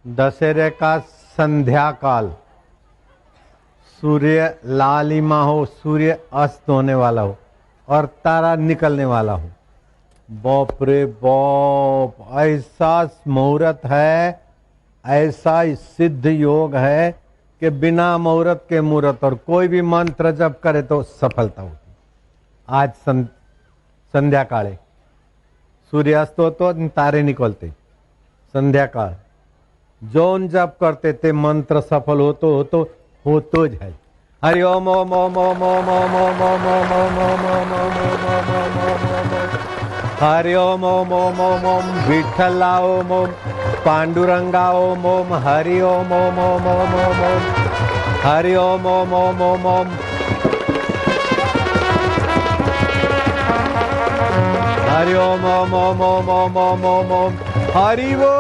दशहरे का संध्या काल, सूर्य लालिमा हो, सूर्य अस्त होने वाला हो और तारा निकलने वाला हो, बाप रे बाप, ऐसा मुहूर्त है, ऐसा सिद्ध योग है कि बिना मुहूर्त के मुहूर्त और कोई भी मंत्र जप करे तो सफलता होती। आज संध्या काले सूर्यास्त हो तो तारे निकलते, संध्या काल जोन जप करते थे मंत्र सफल हो तो है। हरि ओम ओम ओम ओम ओम ओम ओम ओम ओम ओम ओम ओम ओम ओम, हरि ओम ओम ओम ओम ओम, विठ्ठला ओम ओम, पांडुरंगा ओम ओम, हरि ओम ओम ओम ओम ओम ओम, हरि ओम ओम ओम ओम ओम, हरि ओम ओम ओम ओम ओम ओम ओम ओम, हरि वो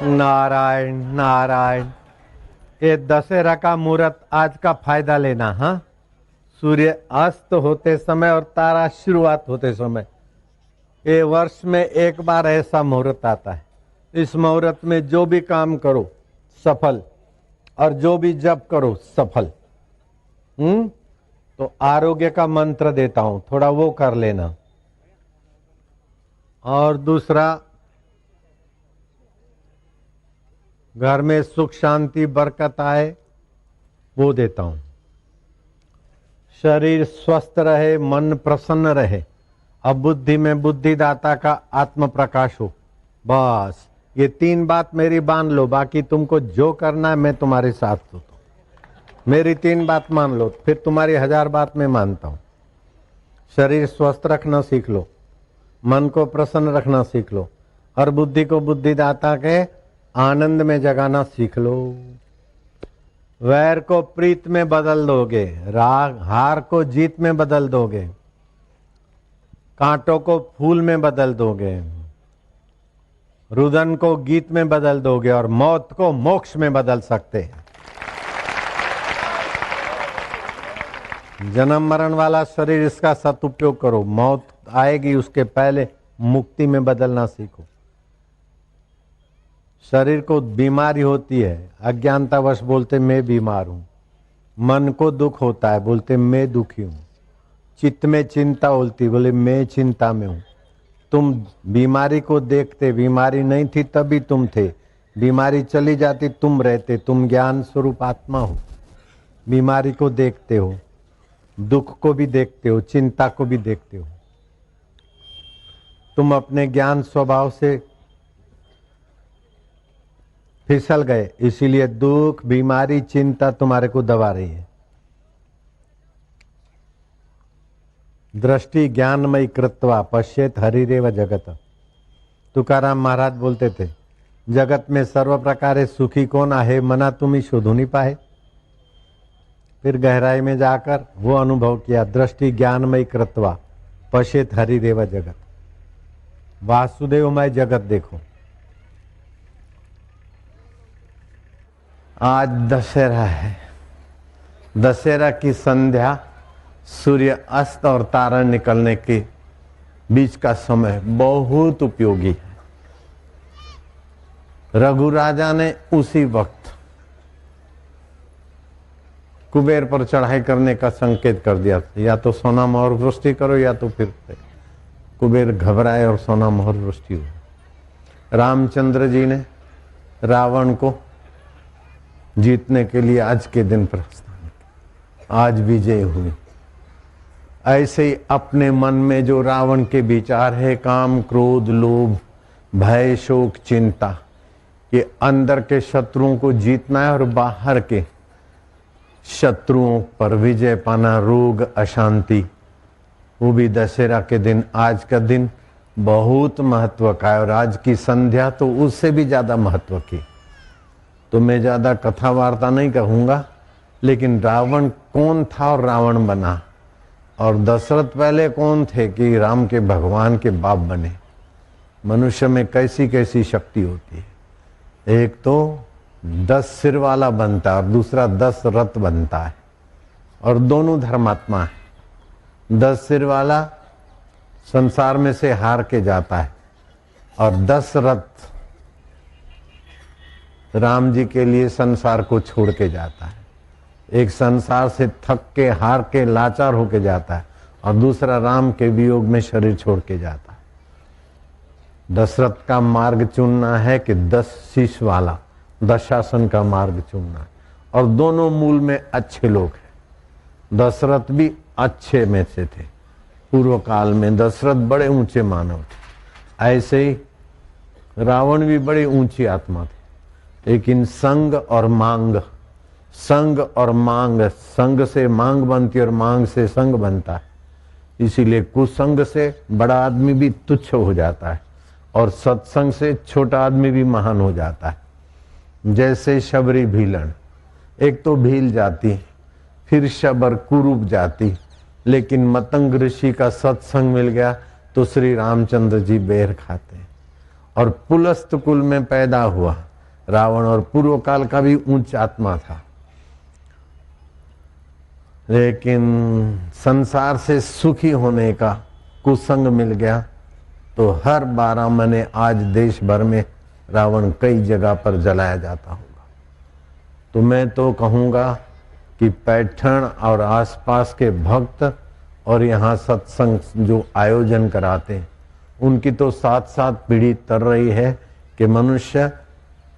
नारायण नारायण। ये दशहरा का मुहूर्त आज का फायदा लेना। हाँ, सूर्य अस्त होते समय और तारा शुरुआत होते समय, ये वर्ष में एक बार ऐसा मुहूर्त आता है। इस मुहूर्त में जो भी काम करो सफल, और जो भी जप करो सफल। तो आरोग्य का मंत्र देता हूं, थोड़ा वो कर लेना। और दूसरा, घर में सुख शांति बरकत आए वो देता हूं। शरीर स्वस्थ रहे, मन प्रसन्न रहे, अब बुद्धि में बुद्धिदाता का आत्म प्रकाश हो, बस ये 3 बात मेरी बांध लो। बाकी तुमको जो करना है मैं तुम्हारे साथ हूं। मेरी 3 बात मान लो, फिर तुम्हारी 1000 बात मैं मानता हूं। शरीर स्वस्थ रखना सीख लो, मन को प्रसन्न रखना सीख लो, और बुद्धि को बुद्धिदाता के आनंद में जगाना सीख लो। वैर को प्रीत में बदल दोगे, राग हार को जीत में बदल दोगे, कांटों को फूल में बदल दोगे, रुदन को गीत में बदल दोगे, और मौत को मोक्ष में बदल सकते हैं। जन्म मरण वाला शरीर, इसका सदुपयोग करो। मौत आएगी उसके पहले मुक्ति में बदलना सीखो। शरीर को बीमारी होती है, अज्ञानतावश बोलते मैं बीमार हूं। मन को दुख होता है, बोलते मैं दुखी हूं। चित्त में चिंता होती, बोले मैं चिंता में हूं। तुम बीमारी को देखते, बीमारी नहीं थी तभी तुम थे, बीमारी चली जाती तुम रहते। तुम ज्ञान स्वरूप आत्मा हो, बीमारी को देखते हो, दुख को भी देखते हो, चिंता को भी देखते हो। तुम अपने ज्ञान स्वभाव से फिसल गए, इसीलिए दुख, बीमारी, चिंता तुम्हारे को दबा रही है। दृष्टि ज्ञानमयी कृत्वा पश्येत हरिरेव जगत। तुकाराम महाराज बोलते थे, जगत में सर्व प्रकारे सुखी कौन आहे, मना तुम ही शोधू नहीं पाए। फिर गहराई में जाकर वो अनुभव किया, दृष्टि ज्ञानमयी कृत्वा पश्येत हरिरेव जगत। वासुदेवमय जगत देखो। आज दशहरा है, दशहरा की संध्या, सूर्य अस्त और तारा निकलने के बीच का समय बहुत उपयोगी है। रघु राजा ने उसी वक्त कुबेर पर चढ़ाई करने का संकेत कर दिया, या तो सोना मोहर वृष्टि करो, या तो फिर कुबेर घबराए और सोना मोहर वृष्टि हुई। रामचंद्र जी ने रावण को जीतने के लिए आज के दिन प्रस्थान किया, आज विजय हुई। ऐसे ही अपने मन में जो रावण के विचार है, काम क्रोध लोभ भय शोक चिंता, ये अंदर के शत्रुओं को जीतना है और बाहर के शत्रुओं पर विजय पाना, रोग अशांति, वो भी दशहरा के दिन। आज का दिन बहुत महत्व का है, और आज की संध्या तो उससे भी ज्यादा महत्व की। तो मैं ज्यादा कथा वार्ता नहीं कहूंगा, लेकिन रावण कौन था और रावण बना, और दशरथ पहले कौन थे कि राम के भगवान के बाप बने। मनुष्य में कैसी कैसी शक्ति होती है। एक तो 10 सिर वाला बनता है और दूसरा 10 रथ बनता है, और दोनों धर्मात्मा है। 10 सिर वाला संसार में से हार के जाता है, और दशरथ राम जी के लिए संसार को छोड़ के जाता है। एक संसार से थक के हार के लाचार होके जाता है और दूसरा राम के वियोग में शरीर छोड़ के जाता है। दशरथ का मार्ग चुनना है कि 10 शीश वाला दशासन का मार्ग चुनना है, और दोनों मूल में अच्छे लोग हैं। दशरथ भी अच्छे में से थे। पूर्व काल में दशरथ बड़े ऊंचे मानव थे, ऐसे ही रावण भी बड़ी ऊंची आत्मा थे। लेकिन संग और मांग, संग और मांग, संग से मांग बनती और मांग से संग बनता है। इसीलिए कुसंग से बड़ा आदमी भी तुच्छ हो जाता है और सत्संग से छोटा आदमी भी महान हो जाता है। जैसे शबरी भीलन, एक तो भील जाती, फिर शबर कुरूप जाती, लेकिन मतंग ऋषि का सत्संग मिल गया तो श्री रामचंद्र जी बेर खाते। और पुलस्त कुल में पैदा हुआ रावण, और पूर्व काल का भी ऊंच आत्मा था, लेकिन संसार से सुखी होने का कुसंग मिल गया तो हर 12 महीने आज देश भर में रावण कई जगह पर जलाया जाता होगा। तो मैं तो कहूँगा कि पैठण और आसपास के भक्त और यहाँ सत्संग जो आयोजन कराते हैं उनकी तो साथ साथ पीढ़ी तर रही है कि मनुष्य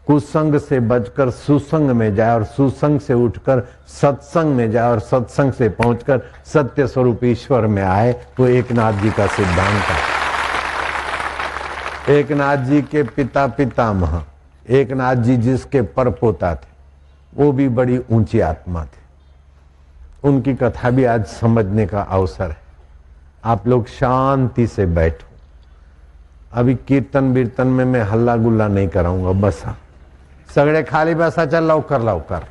कुसंग से बचकर सुसंग में जाए और सुसंग से उठकर सत्संग में जाए और सत्संग से पहुंचकर सत्य स्वरूप ईश्वर में आए। वो एकनाथ जी का सिद्धांत है। एकनाथ जी के पिता पितामह, एकनाथ जी जिसके परपोता थे, वो भी बड़ी ऊंची आत्मा थे। उनकी कथा भी आज समझने का अवसर है। आप लोग शांति से बैठो। अभी कीर्तन बीर्तन में मैं हल्ला गुल्ला नहीं कराऊंगा, बस सगड़े खाली बसा चल लवकर लवकर,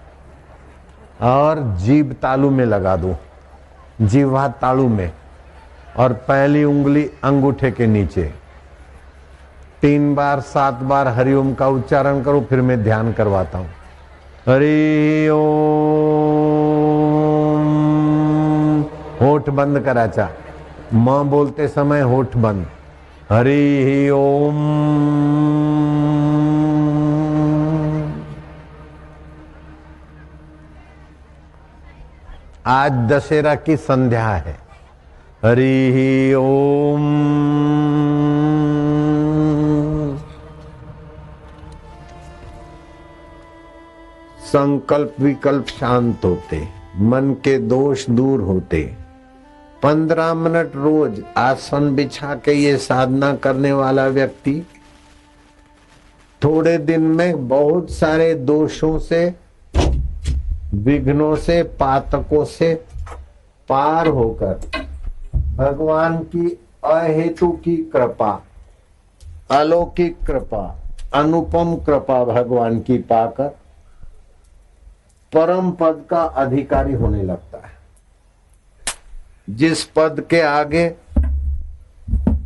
और जीभ तालू में लगा दो, जीवा तालू में, और पहली उंगली अंगूठे के नीचे 3 बार 7 बार हरिओम का उच्चारण करो। फिर मैं ध्यान करवाता हूं। हरि ओम। होठ बंद कराचा, मां बोलते समय होठ बंद। हरि ओम। आज दशहरा की संध्या है। हरि ओम। संकल्प विकल्प शांत होते, मन के दोष दूर होते। 15 मिनट रोज आसन बिछा के ये साधना करने वाला व्यक्ति थोड़े दिन में बहुत सारे दोषों से, विघ्नों से, पातकों से पार होकर भगवान की अहेतु की कृपा, अलौकिक कृपा, अनुपम कृपा भगवान की पाकर परम पद का अधिकारी होने लगता है, जिस पद के आगे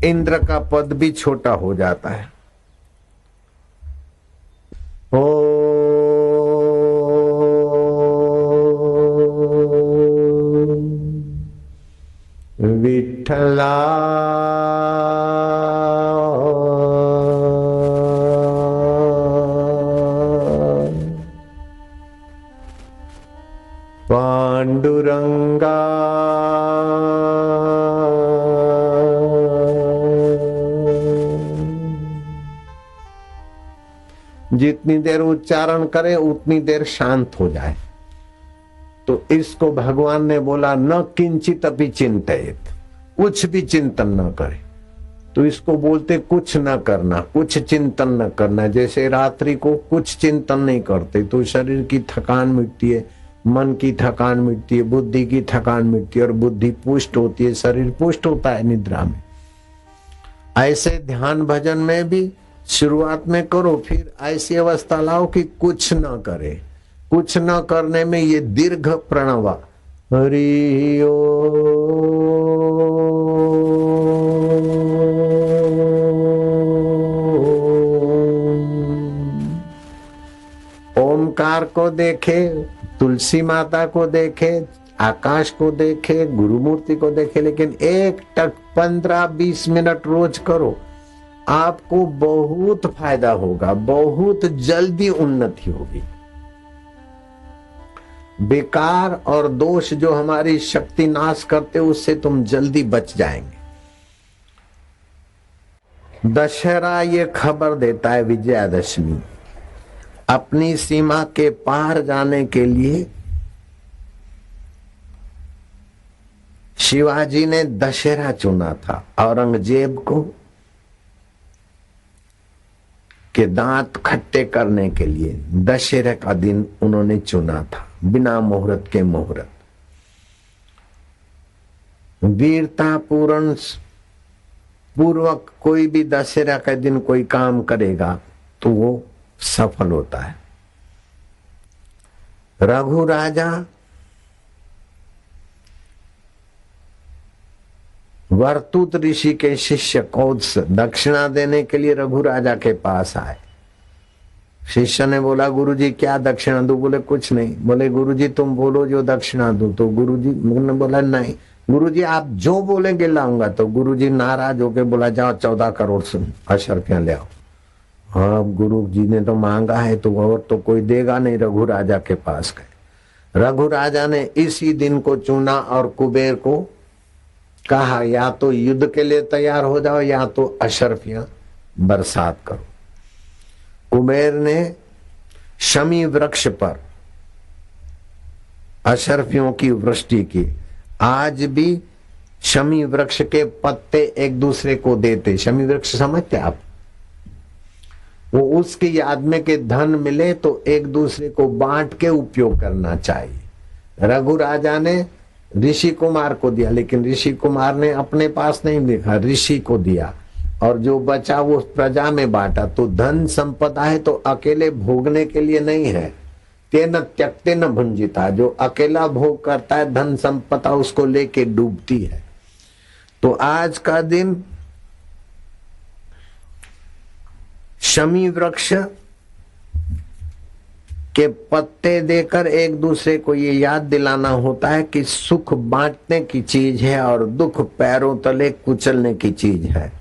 इंद्र का पद भी छोटा हो जाता है। विठला पांडुरंगा जितनी देर उच्चारण करे उतनी देर शांत हो जाए। तो इसको भगवान ने बोला न किंचित अपि चिंतित, कुछ भी चिंतन न करे। तो इसको बोलते कुछ न करना, कुछ चिंतन न करना। जैसे रात्रि को कुछ चिंतन नहीं करते तो शरीर की थकान मिटती है, मन की थकान मिटती है, बुद्धि की थकान मिटती है और बुद्धि पुष्ट होती है, शरीर पुष्ट होता है निद्रा में। ऐसे ध्यान भजन में भी शुरुआत में करो, फिर ऐसी अवस्था लाओ कि कुछ न करे। कुछ न करने में ये दीर्घ प्रणव हरि ओमकार को देखे, तुलसी माता को देखे, आकाश को देखे, गुरु मूर्ति को देखे, लेकिन एक टक 15-20 मिनट रोज करो। आपको बहुत फायदा होगा, बहुत जल्दी उन्नति होगी। बेकार और दोष जो हमारी शक्ति नाश करते उससे तुम जल्दी बच जाएंगे। दशहरा ये खबर देता है, विजयादशमी अपनी सीमा के पार जाने के लिए शिवाजी ने दशहरा चुना था। औरंगजेब को के दांत खट्टे करने के लिए दशहरा का दिन उन्होंने चुना था, बिना मुहूर्त के मुहूर्त। वीरता पूर्वक कोई भी दशहरा के दिन कोई काम करेगा तो वो सफल होता है। रघु राजा वर्तुत ऋषि के शिष्य कौत्स दक्षिणा देने के लिए रघु राजा के पास आए। शिष्य ने बोला, गुरुजी क्या दक्षिणा दूं? बोले कुछ नहीं। बोले गुरुजी तुम बोलो जो दक्षिणा दूं। तो गुरुजी ने बोला नहीं गुरुजी आप जो बोलेंगे लाऊंगा। तो गुरुजी नाराज होके बोला जाओ 14 करोड़ अशर्फियां ले आओ। हाँ गुरु जी ने तो मांगा है तो और तो कोई देगा नहीं। रघु राजा के पास गए। रघु राजा ने इसी दिन को चुना और कुबेर को कहा या तो युद्ध के लिए तैयार हो जाओ या तो अशर्फियां बरसात करो। कुबेर ने शमी वृक्ष पर अशर्फियों की वृष्टि की। आज भी शमी वृक्ष के पत्ते एक दूसरे को देते। शमी वृक्ष समझते आप? वो उसकी याद में के धन मिले तो एक दूसरे को बांट के उपयोग करना चाहिए। रघु राजा ने ऋषि कुमार को दिया, लेकिन ऋषि कुमार ने अपने पास नहीं देखा, ऋषि को दिया और जो बचा वो प्रजा में बांटा। तो धन संपदा है तो अकेले भोगने के लिए नहीं है। तेन त्यक्ते न भुंजिता, जो अकेला भोग करता है धन संपदा उसको लेके डूबती है। तो आज का दिन शमी वृक्ष के पत्ते देकर एक दूसरे को ये याद दिलाना होता है कि सुख बांटने की चीज है और दुख पैरों तले कुचलने की चीज है।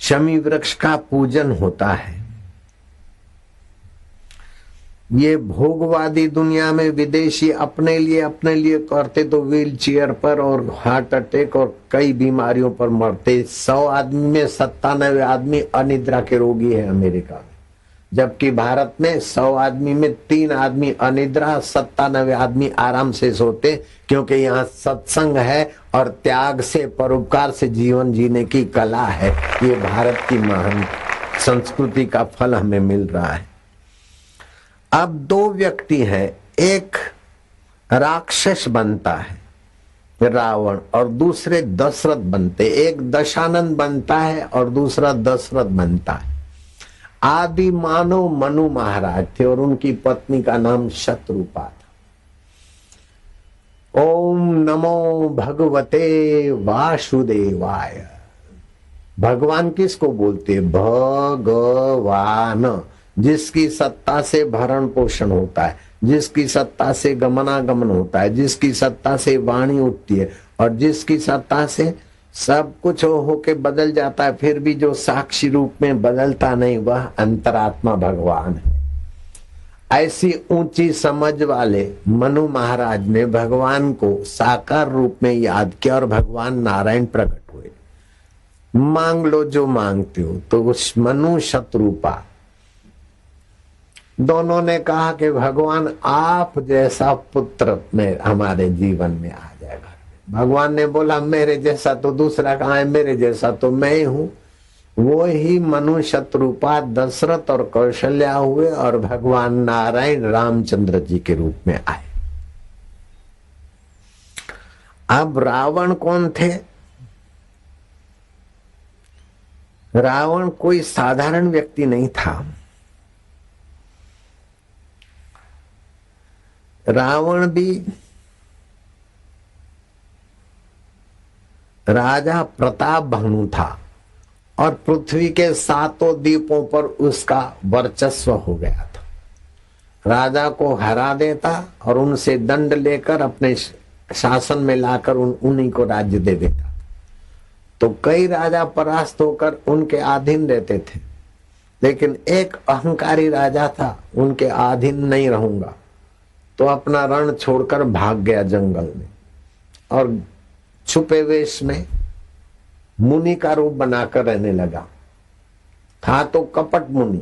शमी वृक्ष का पूजन होता है। ये भोगवादी दुनिया में विदेशी अपने लिए करते तो व्हील चेयर पर और हार्ट अटैक और कई बीमारियों पर मरते। 100 आदमी में 97 आदमी अनिद्रा के रोगी है अमेरिका में, जबकि भारत में 100 आदमी में 3 आदमी अनिद्रा, 97 आदमी आराम से सोते, क्योंकि यहाँ सत्संग है और त्याग से परोपकार से जीवन जीने की कला है। ये भारत की महान संस्कृति का फल हमें मिल रहा है। अब 2 व्यक्ति हैं, एक राक्षस बनता है रावण और दूसरे दशरथ बनते। एक दशानंद बनता है और दूसरा दशरथ बनता है। आदि मानव मनु महाराज थे और उनकी पत्नी का नाम शत्रुपा था। ओम नमो भगवते वासुदेवाय। भगवान किसको बोलते? भगवान, जिसकी सत्ता से भरण पोषण होता है, जिसकी सत्ता से गमनागमन होता है, जिसकी सत्ता से वाणी उठती है और जिसकी सत्ता से सब कुछ होके बदल जाता है, फिर भी जो साक्षी रूप में बदलता नहीं वह अंतरात्मा भगवान है। ऐसी ऊंची समझ वाले मनु महाराज ने भगवान को साकार रूप में याद किया और भगवान नारायण प्रकट हुए। मांग लो जो मांगते हो। तो उस मनु शत्रुपा दोनों ने कहा कि भगवान आप जैसा पुत्र में हमारे जीवन में आ जाएगा। भगवान ने बोला मेरे जैसा तो दूसरा कहाँ है, मेरे जैसा तो मैं ही हूं। वो ही मनु शत्रुपा दशरथ और कौशल्या हुए और भगवान नारायण रामचंद्र जी के रूप में आए। अब रावण कौन थे? रावण कोई साधारण व्यक्ति नहीं था। रावण भी राजा प्रताप भानु था और पृथ्वी के 7 द्वीपों पर उसका वर्चस्व हो गया था। राजा को हरा देता और उनसे दंड लेकर अपने शासन में लाकर उन्हीं को राज्य दे देता। तो कई राजा परास्त होकर उनके अधीन रहते थे, लेकिन एक अहंकारी राजा था, उनके अधीन नहीं रहूंगा, तो अपना रण छोड़कर भाग गया जंगल में और छुपे वेश में मुनि का रूप बनाकर रहने लगा। था तो कपट मुनि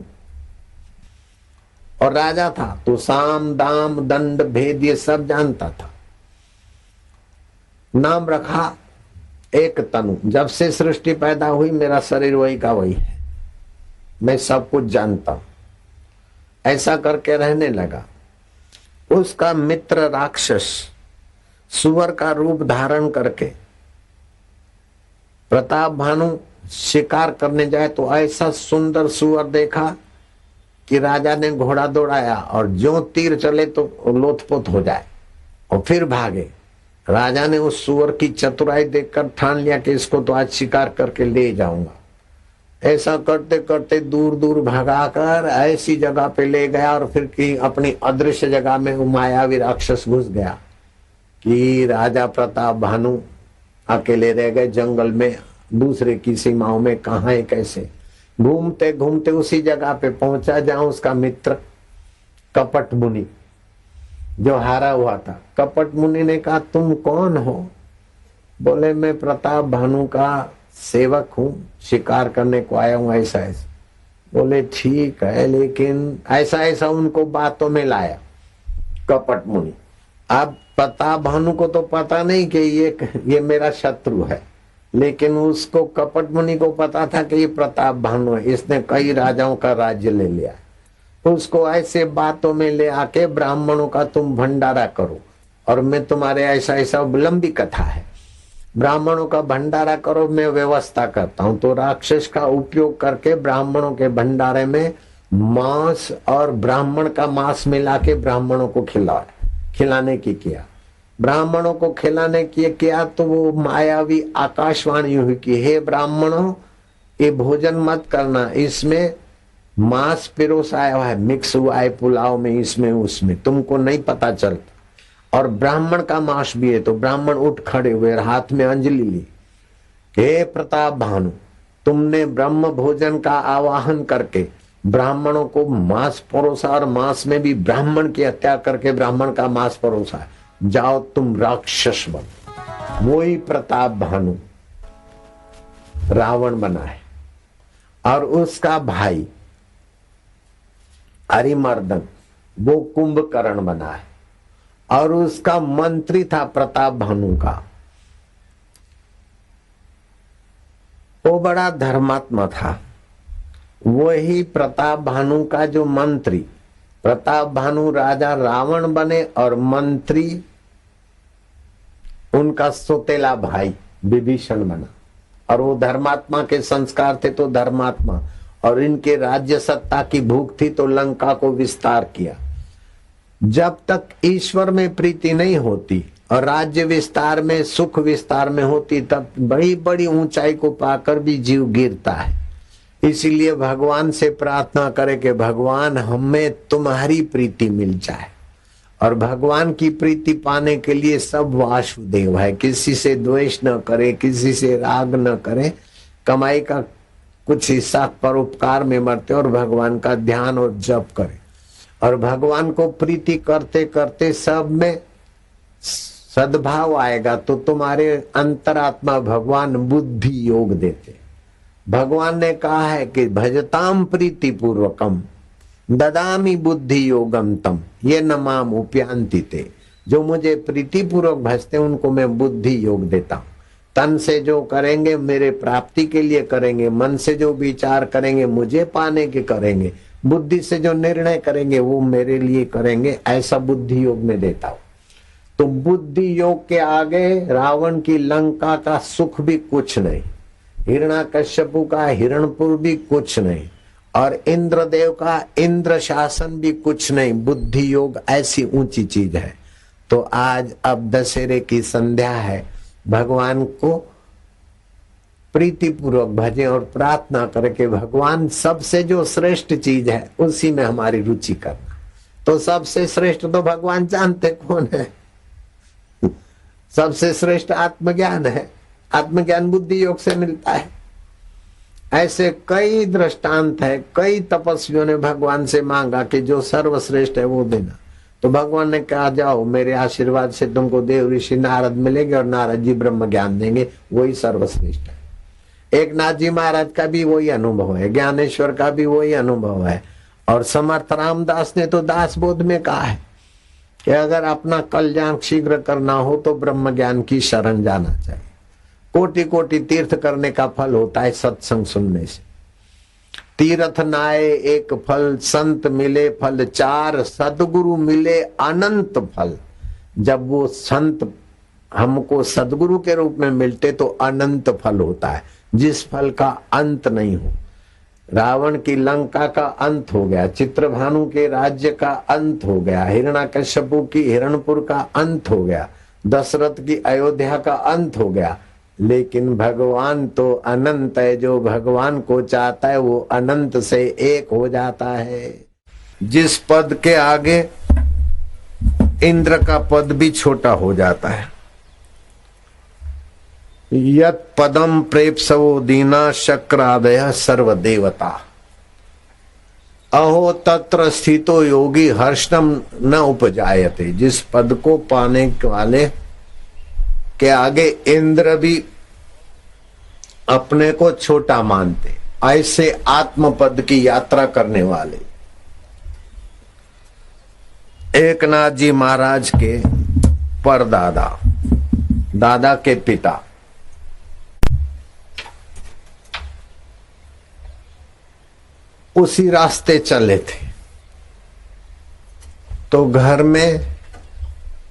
और राजा था, तो साम दाम दंड भेद ये सब जानता था। नाम रखा एक तनु। जब से सृष्टि पैदा हुई मेरा शरीर वही का वही है, मैं सब कुछ जानता हूं, ऐसा करके रहने लगा। उसका मित्र राक्षस सुअर का रूप धारण करके प्रताप भानु शिकार करने जाए तो ऐसा सुंदर सुअर देखा कि राजा ने घोड़ा दौड़ाया और जो तीर चले तो लोथपोथ हो जाए और फिर भागे। राजा ने उस सुअर की चतुराई देखकर ठान लिया कि इसको तो आज शिकार करके ले जाऊंगा। ऐसा करते करते दूर दूर भगाकर ऐसी जगह पे ले गया और फिर की अपनी अदृश्य जगह में वो मायावी राक्षस घुस गया कि राजा प्रताप भानु अकेले रह गए जंगल में, दूसरे की सीमाओं में। कहाँ है कैसे घूमते घूमते उसी जगह पे पहुंचा जहां उसका मित्र कपट मुनि जो हारा हुआ था। कपट मुनि ने कहा तुम कौन हो? बोले मैं प्रताप भानु का सेवक हूं, शिकार करने को आया हूं ऐसा ऐसा। बोले ठीक है, लेकिन ऐसा ऐसा उनको बातों में लाया कपट मुनि। अब प्रताप भानु को तो पता नहीं कि ये मेरा शत्रु है, लेकिन उसको कपट मुनि को पता था कि ये प्रताप भानु है, इसने कई राजाओं का राज्य ले लिया। उसको ऐसे बातों में ले आके ब्राह्मणों का तुम भंडारा करो और मैं तुम्हारे ऐसा ऐसा लंबी कथा है, ब्राह्मणों का भंडारा करो, मैं व्यवस्था करता हूं। तो राक्षस का उपयोग करके ब्राह्मणों के भंडारे में मांस और ब्राह्मण का मांस मिला के ब्राह्मणों को खिलाने की किया। ब्राह्मणों को खिलाने की किया तो वो मायावी आकाशवाणी हुई कि हे ब्राह्मणों, ये भोजन मत करना, इसमें मांस पिरोसाया हुआ है, मिक्स हुआ है पुलाव में, इसमें उसमें, तुमको नहीं पता चलता। और ब्राह्मण का मांस भी है। तो ब्राह्मण उठ खड़े हुए, हाथ में अंजलि ली, हे प्रताप भानु, तुमने ब्रह्म भोजन का आवाहन करके ब्राह्मणों को मांस परोसा और मांस में भी ब्राह्मण की हत्या करके ब्राह्मण का मांस परोसा है, जाओ तुम राक्षस बनो। वही प्रताप भानु रावण बना है और उसका भाई अरिमर्दन वो कुंभकर्ण बना है और उसका मंत्री था प्रताप भानु का, वो बड़ा धर्मात्मा था। वही प्रताप भानु का जो मंत्री, प्रताप भानु राजा रावण बने और मंत्री उनका सोतेला भाई विभीषण बना। और वो धर्मात्मा के संस्कार थे तो धर्मात्मा, और इनके राज्य सत्ता की भूख थी तो लंका को विस्तार किया। जब तक ईश्वर में प्रीति नहीं होती और राज्य विस्तार में सुख विस्तार में होती, तब बड़ी बड़ी ऊंचाई को पाकर भी जीव गिरता है। इसीलिए भगवान से प्रार्थना करें कि भगवान हमें तुम्हारी प्रीति मिल जाए। और भगवान की प्रीति पाने के लिए सब वासुदेव है, किसी से द्वेष न करे, किसी से राग न करे, कमाई का कुछ हिस्सा परोपकार में मरते और भगवान का ध्यान और जप करे। और भगवान को प्रीति करते करते सब में सद्भाव आएगा तो तुम्हारे अंतरात्मा भगवान बुद्धि योग देते। भगवान ने कहा है कि भजताम प्रीति पूर्वकम ददामी बुद्धि योगम तम ये न माम उपयांति ते। जो मुझे प्रीति पूर्वक भजते उनको मैं बुद्धि योग देता हूं। तन से जो करेंगे मेरे प्राप्ति के लिए करेंगे, मन से जो विचार करेंगे मुझे पाने के करेंगे, बुद्धि से जो निर्णय करेंगे वो मेरे लिए करेंगे, ऐसा बुद्धि योग में देता हूं। तो बुद्धि योग के आगे रावण की लंका का सुख भी कुछ नहीं, हिरण्याकश्यपु का हिरणपुर भी कुछ नहीं, और इंद्रदेव का इंद्र शासन भी कुछ नहीं। बुद्धि योग ऐसी ऊंची चीज है। तो आज अब दशहरे की संध्या है, भगवान को प्रीति पूर्वक भजें और प्रार्थना करके भगवान सबसे जो श्रेष्ठ चीज है उसी में हमारी रुचि करना। तो सबसे श्रेष्ठ तो भगवान जानते कौन है, सबसे श्रेष्ठ आत्मज्ञान है। आत्मज्ञान बुद्धि योग से मिलता है। ऐसे कई दृष्टांत है, कई तपस्वियों ने भगवान से मांगा कि जो सर्वश्रेष्ठ है वो देना, तो भगवान ने कहा जाओ मेरे आशीर्वाद से तुमको देव ऋषि नारद मिलेंगे और नारद जी ब्रह्म ज्ञान देंगे, वही सर्वश्रेष्ठ है। एक नाथ जी महाराज का भी वही अनुभव है, ज्ञानेश्वर का भी वही अनुभव है, और समर्थ रामदास ने तो दास बोध में कहा है कि अगर अपना कल्याण शीघ्र करना हो तो ब्रह्म ज्ञान की शरण जाना चाहिए। कोटि कोटि तीर्थ करने का फल होता है सत्संग सुनने से। तीर्थ नाए एक फल, संत मिले फल चार, सदगुरु मिले अनंत फल। जब वो संत हमको सदगुरु के रूप में मिलते तो अनंत फल होता है, जिस फल का अंत नहीं हो। रावण की लंका का अंत हो गया, चित्रभानु के राज्य का अंत हो गया, हिरण्याकश्यपु की हिरणपुर का अंत हो गया, दशरथ की अयोध्या का अंत हो गया, लेकिन भगवान तो अनंत है। जो भगवान को चाहता है वो अनंत से एक हो जाता है। जिस पद के आगे इंद्र का पद भी छोटा हो जाता है। यत पदम प्रेप्सवो दीना शक्रादय सर्वदेवता, अहो तत्र स्थितो योगी हर्षम न उपजायते। जिस पद को पाने वाले के आगे इंद्र भी अपने को छोटा मानते, ऐसे आत्म पद की यात्रा करने वाले एक नाथ जी महाराज के परदादा, दादा के पिता, उसी रास्ते चले थे। तो घर में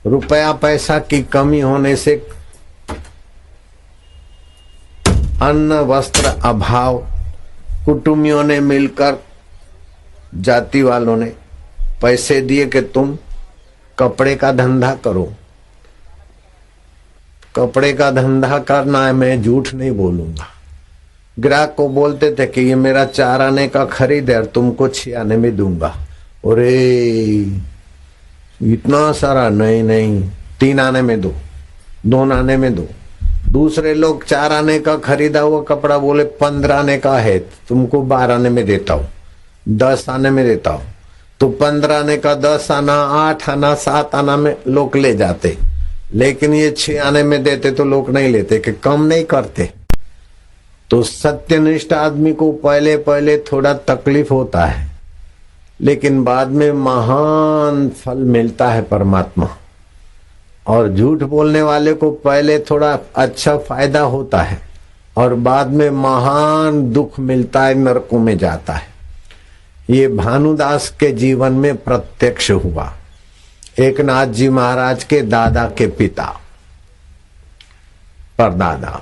रुपया पैसा की कमी होने से अन्न वस्त्र अभाव, कुटुंबियों ने मिलकर, जाति वालों ने पैसे दिए कि तुम कपड़े का धंधा करो। कपड़े का धंधा करना है, मैं झूठ नहीं बोलूंगा। ग्राहक को बोलते थे कि ये मेरा 4 आने का खरीद है और तुमको 6 आने में दूंगा। अरे इतना सारा? नहीं 3 आने में दो, 2 आने में दो। दूसरे लोग 4 आने का खरीदा हुआ कपड़ा बोले 15 आने का है, तुमको 12 आने में देता हूँ, 10 आने में देता हूँ। तो 15 आने का 10 आना, 8 आना, 7 आना में लोग ले जाते, लेकिन ये 6 आने में देते तो लोग नहीं लेते, कि कम नहीं करते। तो सत्यनिष्ठ आदमी को पहले पहले थोड़ा तकलीफ होता है, लेकिन बाद में महान फल मिलता है परमात्मा। और झूठ बोलने वाले को पहले थोड़ा अच्छा फायदा होता है और बाद में महान दुख मिलता है, नरकों में जाता है। ये भानुदास के जीवन में प्रत्यक्ष हुआ। एक नाथ जी महाराज के दादा के पिता, परदादा,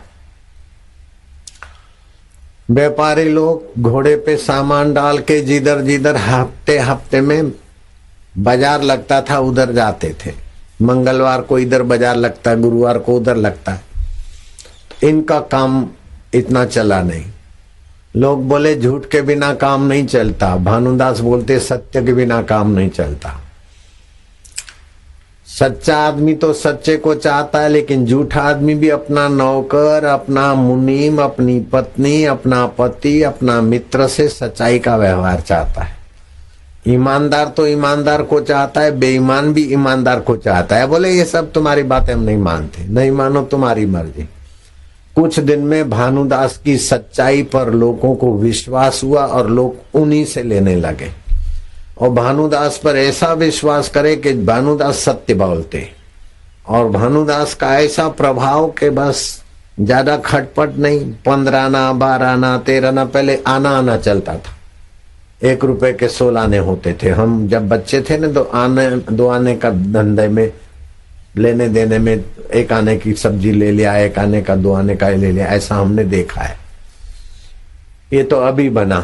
व्यापारी लोग घोड़े पे सामान डाल के जिधर जिधर हफ्ते हफ्ते में बाजार लगता था उधर जाते थे। मंगलवार को इधर बाजार लगता है, गुरुवार को उधर लगता है। इनका काम इतना चला नहीं। लोग बोले झूठ के बिना काम नहीं चलता, भानुदास बोलते सत्य के बिना काम नहीं चलता। सच्चा आदमी तो सच्चे को चाहता है, लेकिन झूठा आदमी भी अपना नौकर, अपना मुनीम, अपनी पत्नी, अपना पति, अपना मित्र से सच्चाई का व्यवहार चाहता है। ईमानदार तो ईमानदार को चाहता है, बेईमान भी ईमानदार को चाहता है। बोले ये सब तुम्हारी बातें हम नहीं मानते, नहीं मानो तुम्हारी मर्जी। कुछ दिन में भानुदास की सच्चाई पर लोगों को विश्वास हुआ और लोग उन्हीं से लेने लगे, और भानुदास पर ऐसा विश्वास करे कि भानुदास सत्य बोलते, और भानुदास का ऐसा प्रभाव कि बस ज्यादा खटपट नहीं। 15 आना, 12 आना, 13 आना, पहले आना चलता था। 1 रुपए के 16 आने होते थे। हम जब बच्चे थे ना तो 2 आने का धंधे में, लेने देने में 1 आने की सब्जी ले लिया, 1 आने का 2 आने का ले लिया, ऐसा हमने देखा है। ये तो अभी बना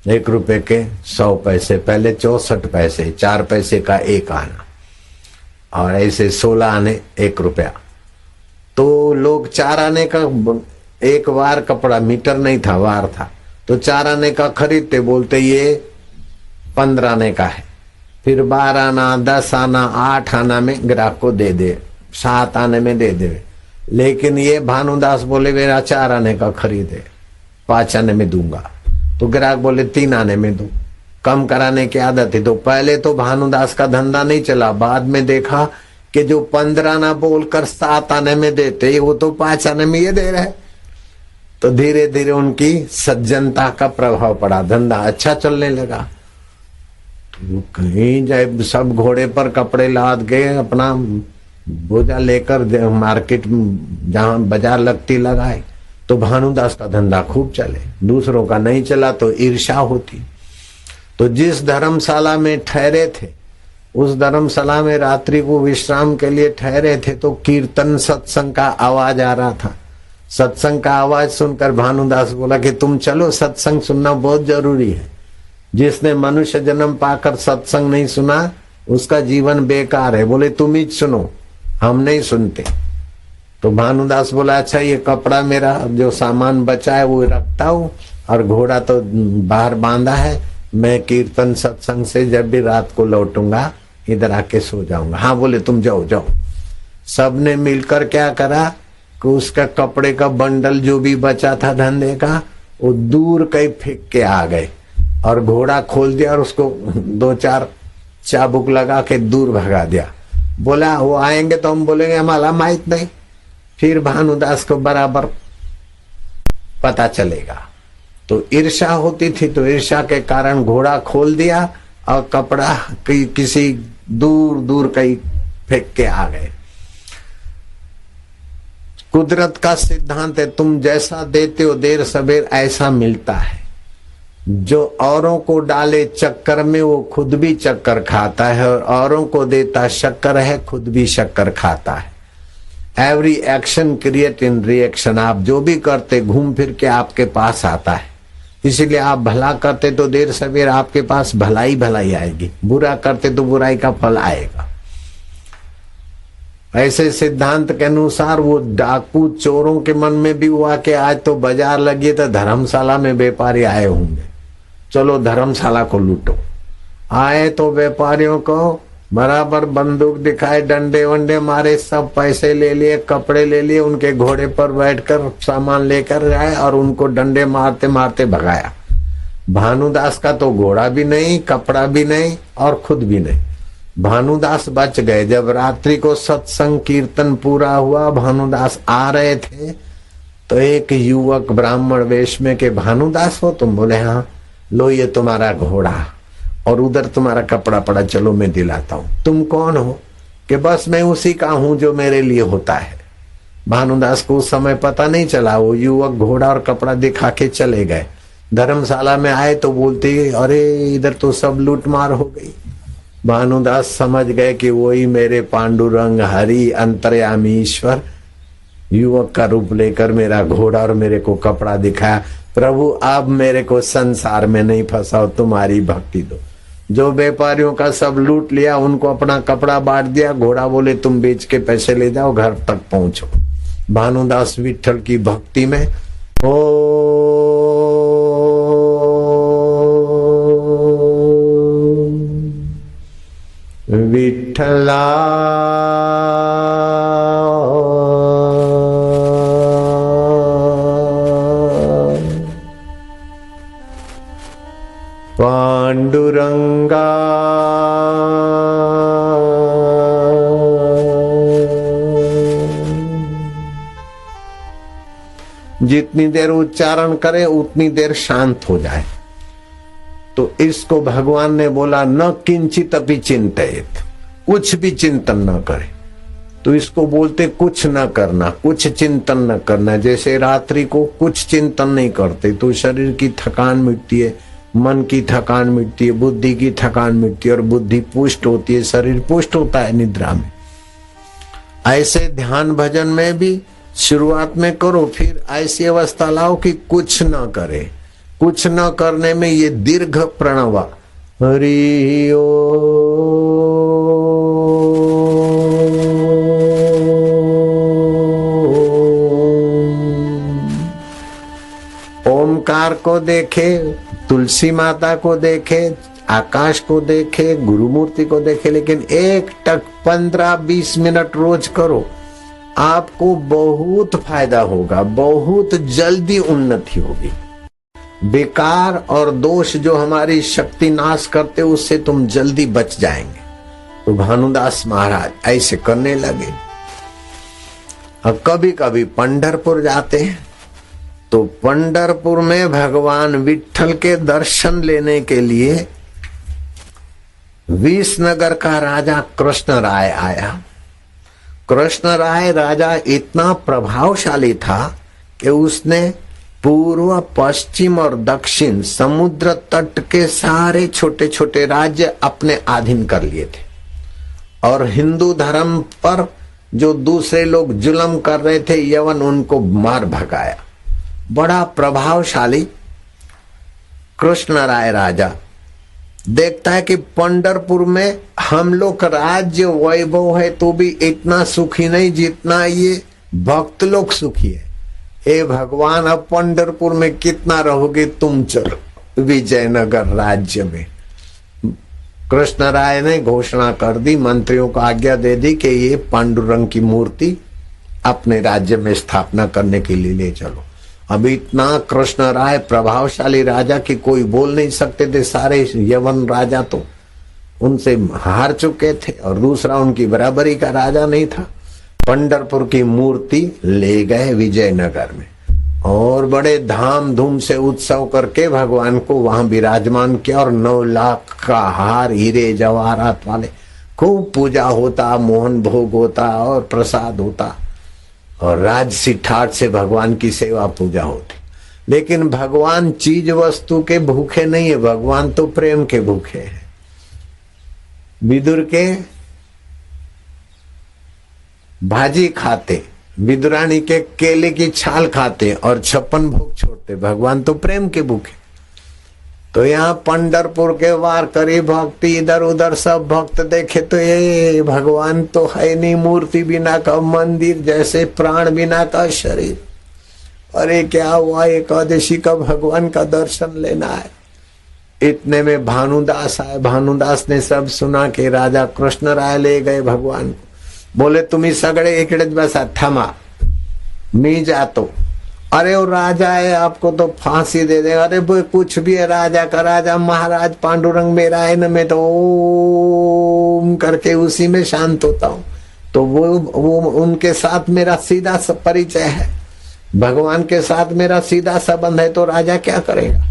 1 रुपए के 100 पैसे, पहले 64 पैसे, 4 पैसे का 1 आना, और ऐसे 16 आने 1 रुपया। तो लोग 4 आने का 1 वार कपड़ा, मीटर नहीं था, वार था, तो 4 आने का खरीदते, बोलते ये 15 आने का है। फिर 12 आना, 10 आना, 8 आना में ग्राहक को दे दे, 7 आने में दे दे। लेकिन ये भानुदास बोले मेरा 4 आने का खरीदे, 5 आने में दूंगा। तो ग्राहक बोले 3 आने में दो, कम कराने की आदत है। तो पहले तो भानुदास का धंधा नहीं चला, बाद में देखा कि जो 15 ना बोलकर 7 आने में देते, वो तो 5 आने में ये दे रहे। तो धीरे धीरे उनकी सज्जनता का प्रभाव पड़ा, धंधा अच्छा चलने लगा। तो कहीं जाए सब घोड़े पर कपड़े लाद गए, अपना बोझा लेकर मार्केट जहां बाजार लगती लगाए। तो भानुदास का धंधा खूब चले, दूसरों का नहीं चला तो ईर्ष्या होती। तो जिस धर्मशाला में ठहरे थे, उस धर्मशाला में रात्रि को विश्राम के लिए ठहरे थे, तो कीर्तन सत्संग का आवाज आ रहा था। सत्संग का आवाज सुनकर भानुदास बोला कि तुम चलो, सत्संग सुनना बहुत जरूरी है। जिसने मनुष्य जन्म पाकर सत्संग नहीं सुना, उसका जीवन बेकार है। बोले तुम ही सुनो, हम नहीं सुनते। तो भानुदास बोला अच्छा, ये कपड़ा मेरा जो सामान बचा है वो रखता हूँ, और घोड़ा तो बाहर बांधा है, मैं कीर्तन सत्संग से जब भी रात को लौटूंगा इधर आके सो जाऊंगा। हाँ बोले तुम जाओ जाओ। सबने मिलकर क्या करा कि उसका कपड़े का बंडल जो भी बचा था धंधे का, वो दूर कहीं फेंक के आ गए, और घोड़ा खोल दिया और उसको 2-4 चाबुक लगा के दूर भगा दिया। बोला वो आएंगे तो हम बोलेंगे हमारा माहित नहीं, फिर भानुदास को बराबर पता चलेगा। तो ईर्ष्या होती थी, तो ईर्ष्या के कारण घोड़ा खोल दिया और कपड़ा किसी दूर दूर कहीं फेंक के आ गए। कुदरत का सिद्धांत है, तुम जैसा देते हो देर सबेर ऐसा मिलता है। जो औरों को डाले चक्कर में वो खुद भी चक्कर खाता है, और औरों को देता शक्कर है, खुद भी शक्कर खाता है। Every action create in reaction. आप जो भी करते घूम फिर के आपके पास आता है। इसीलिए आप भला करते तो देर सवेर आपके पास भलाई भलाई आएगी, बुरा करते तो बुराई का फल आएगा। ऐसे सिद्धांत के अनुसार वो डाकू चोरों के मन में भी हुआ कि आज तो बाजार लगी तो धर्मशाला में व्यापारी आए होंगे, चलो धर्मशाला को लूटो। आए तो व्यापारियों को बराबर बंदूक दिखाए, डंडे वंडे मारे, सब पैसे ले लिए, कपड़े ले लिए, उनके घोड़े पर बैठकर सामान लेकर आए और उनको डंडे मारते मारते भगाया। भानुदास का तो घोड़ा भी नहीं, कपड़ा भी नहीं और खुद भी नहीं। भानुदास बच गए। जब रात्रि को सत्संग कीर्तन पूरा हुआ, भानुदास आ रहे थे तो एक युवक ब्राह्मण वेश में के भानुदास हो तुम? बोले हाँ। लो ये तुम्हारा घोड़ा और उधर तुम्हारा कपड़ा पड़ा, चलो मैं दिलाता हूँ। तुम कौन हो? कि बस मैं उसी का हूं जो मेरे लिए होता है। भानुदास को उस समय पता नहीं चला। वो युवक घोड़ा और कपड़ा दिखा के चले गए। धर्मशाला में आए तो बोलते अरे इधर तो सब लूटमार हो गई। भानुदास समझ गए कि वही मेरे पांडुरंग हरि अंतर्यामी ईश्वर युवक का रूप लेकर मेरा घोड़ा और मेरे को कपड़ा दिखाया। प्रभु अब मेरे को संसार में नहीं फंसाओ, तुम्हारी भक्ति दो। जो व्यापारियों का सब लूट लिया उनको अपना कपड़ा बांट दिया। घोड़ा बोले तुम बेच के पैसे ले जाओ, घर तक पहुंचो। भानुदास विठल की भक्ति में ओ विठला पांडुरंगा जितनी देर उच्चारण करे उतनी देर शांत हो जाए। तो इसको भगवान ने बोला न किंचित अपि चिंतयेत, कुछ भी चिंतन न करे। तो इसको बोलते कुछ न करना, कुछ चिंतन न करना। जैसे रात्रि को कुछ चिंतन नहीं करते तो शरीर की थकान मिटती है, मन की थकान मिटती है, बुद्धि की थकान मिटती है और बुद्धि पुष्ट होती है, शरीर पुष्ट होता है निद्रा में। ऐसे ध्यान भजन में भी शुरुआत में करो, फिर ऐसी अवस्था लाओ कि कुछ न करे। कुछ न करने में ये दीर्घ प्रणव हरि ओमकार को देखे, तुलसी माता को देखे, आकाश को देखे, गुरु मूर्ति को देखे, लेकिन एक टक 15-20 मिनट रोज करो। आपको बहुत फायदा होगा, बहुत जल्दी उन्नति होगी। बेकार और दोष जो हमारी शक्ति नाश करते उससे तुम जल्दी बच जाएंगे। तो भानुदास महाराज ऐसे करने लगे। अब कभी कभी पंढरपुर जाते हैं तो पंढरपुर में भगवान विट्ठल के दर्शन लेने के लिए विसनगर का राजा कृष्ण राय आया। कृष्ण राय राजा इतना प्रभावशाली था कि उसने पूर्व, पश्चिम और दक्षिण समुद्र तट के सारे छोटे छोटे राज्य अपने अधीन कर लिए थे और हिंदू धर्म पर जो दूसरे लोग जुल्म कर रहे थे यवन, उनको मार भगाया। बड़ा प्रभावशाली कृष्ण राय राजा देखता है कि पंढरपुर में हम लोग राज्य वैभव है तो भी इतना सुखी नहीं जितना ये भक्त लोग सुखी है। हे भगवान, अब पंढरपुर में कितना रहोगे तुम, चलो विजयनगर राज्य में। कृष्ण राय ने घोषणा कर दी, मंत्रियों को आज्ञा दे दी कि ये पांडुरंग की मूर्ति अपने राज्य में स्थापना करने के लिए ले चलो। अभी इतना कृष्ण राय प्रभावशाली राजा की कोई बोल नहीं सकते थे। सारे यवन राजा तो उनसे हार चुके थे और दूसरा उनकी बराबरी का राजा नहीं था। पंढरपुर की मूर्ति ले गए विजयनगर में और बड़े धाम धूम से उत्सव करके भगवान को वहां विराजमान किया और 9 लाख का हार, हीरे जवाहरात वाले, खूब पूजा होता, मोहन भोग होता और प्रसाद होता और राजसी ठाट से भगवान की सेवा पूजा होती। लेकिन भगवान चीज वस्तु के भूखे नहीं है, भगवान तो प्रेम के भूखे हैं। विदुर के भाजी खाते, विदुरानी के केले की छाल खाते और 56 भोग छोड़ते, भगवान तो प्रेम के भूखे। तो यहाँ पंढरपुर के वारकरी भक्ति इधर उधर सब भक्त देखे तो ये भगवान तो है नहीं, मूर्ति बिना का मंदिर जैसे प्राण बिना का शरीर। अरे क्या हुआ, एकादशी का भगवान का दर्शन लेना है। इतने में भानुदास आए। भानुदास ने सब सुना कि राजा कृष्ण राय ले गए भगवान को। बोले तुम्ही सगळे इकडेच बसा, थमा, मी जातो। अरे वो राजा है, आपको तो फांसी दे देगा। अरे वो कुछ भी है, राजा का राजा, महाराज पांडुरंग मेरा है न, मैं तो ओम करके उसी में शांत होता हूँ। तो वो उनके साथ मेरा सीधा परिचय है, भगवान के साथ मेरा सीधा संबंध है, तो राजा क्या करेगा।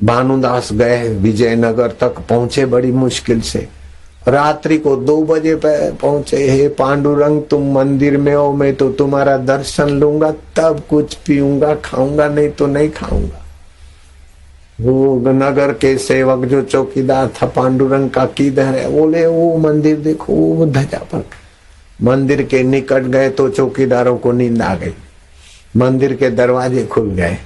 भानुदास गए, विजयनगर तक पहुंचे बड़ी मुश्किल से। रात्रि को 2 बजे पहुंचे। हे पांडुरंग, तुम मंदिर में हो, मैं तो तुम्हारा दर्शन लूंगा तब कुछ पीऊंगा, खाऊंगा नहीं तो नहीं खाऊंगा। वो नगर के सेवक जो चौकीदार था पांडुरंग का, किधर है? बोले वो मंदिर देखो, वो ध्वजा पर। मंदिर के निकट गए तो चौकीदारों को नींद आ गई। मंदिर के दरवाजे खुल गए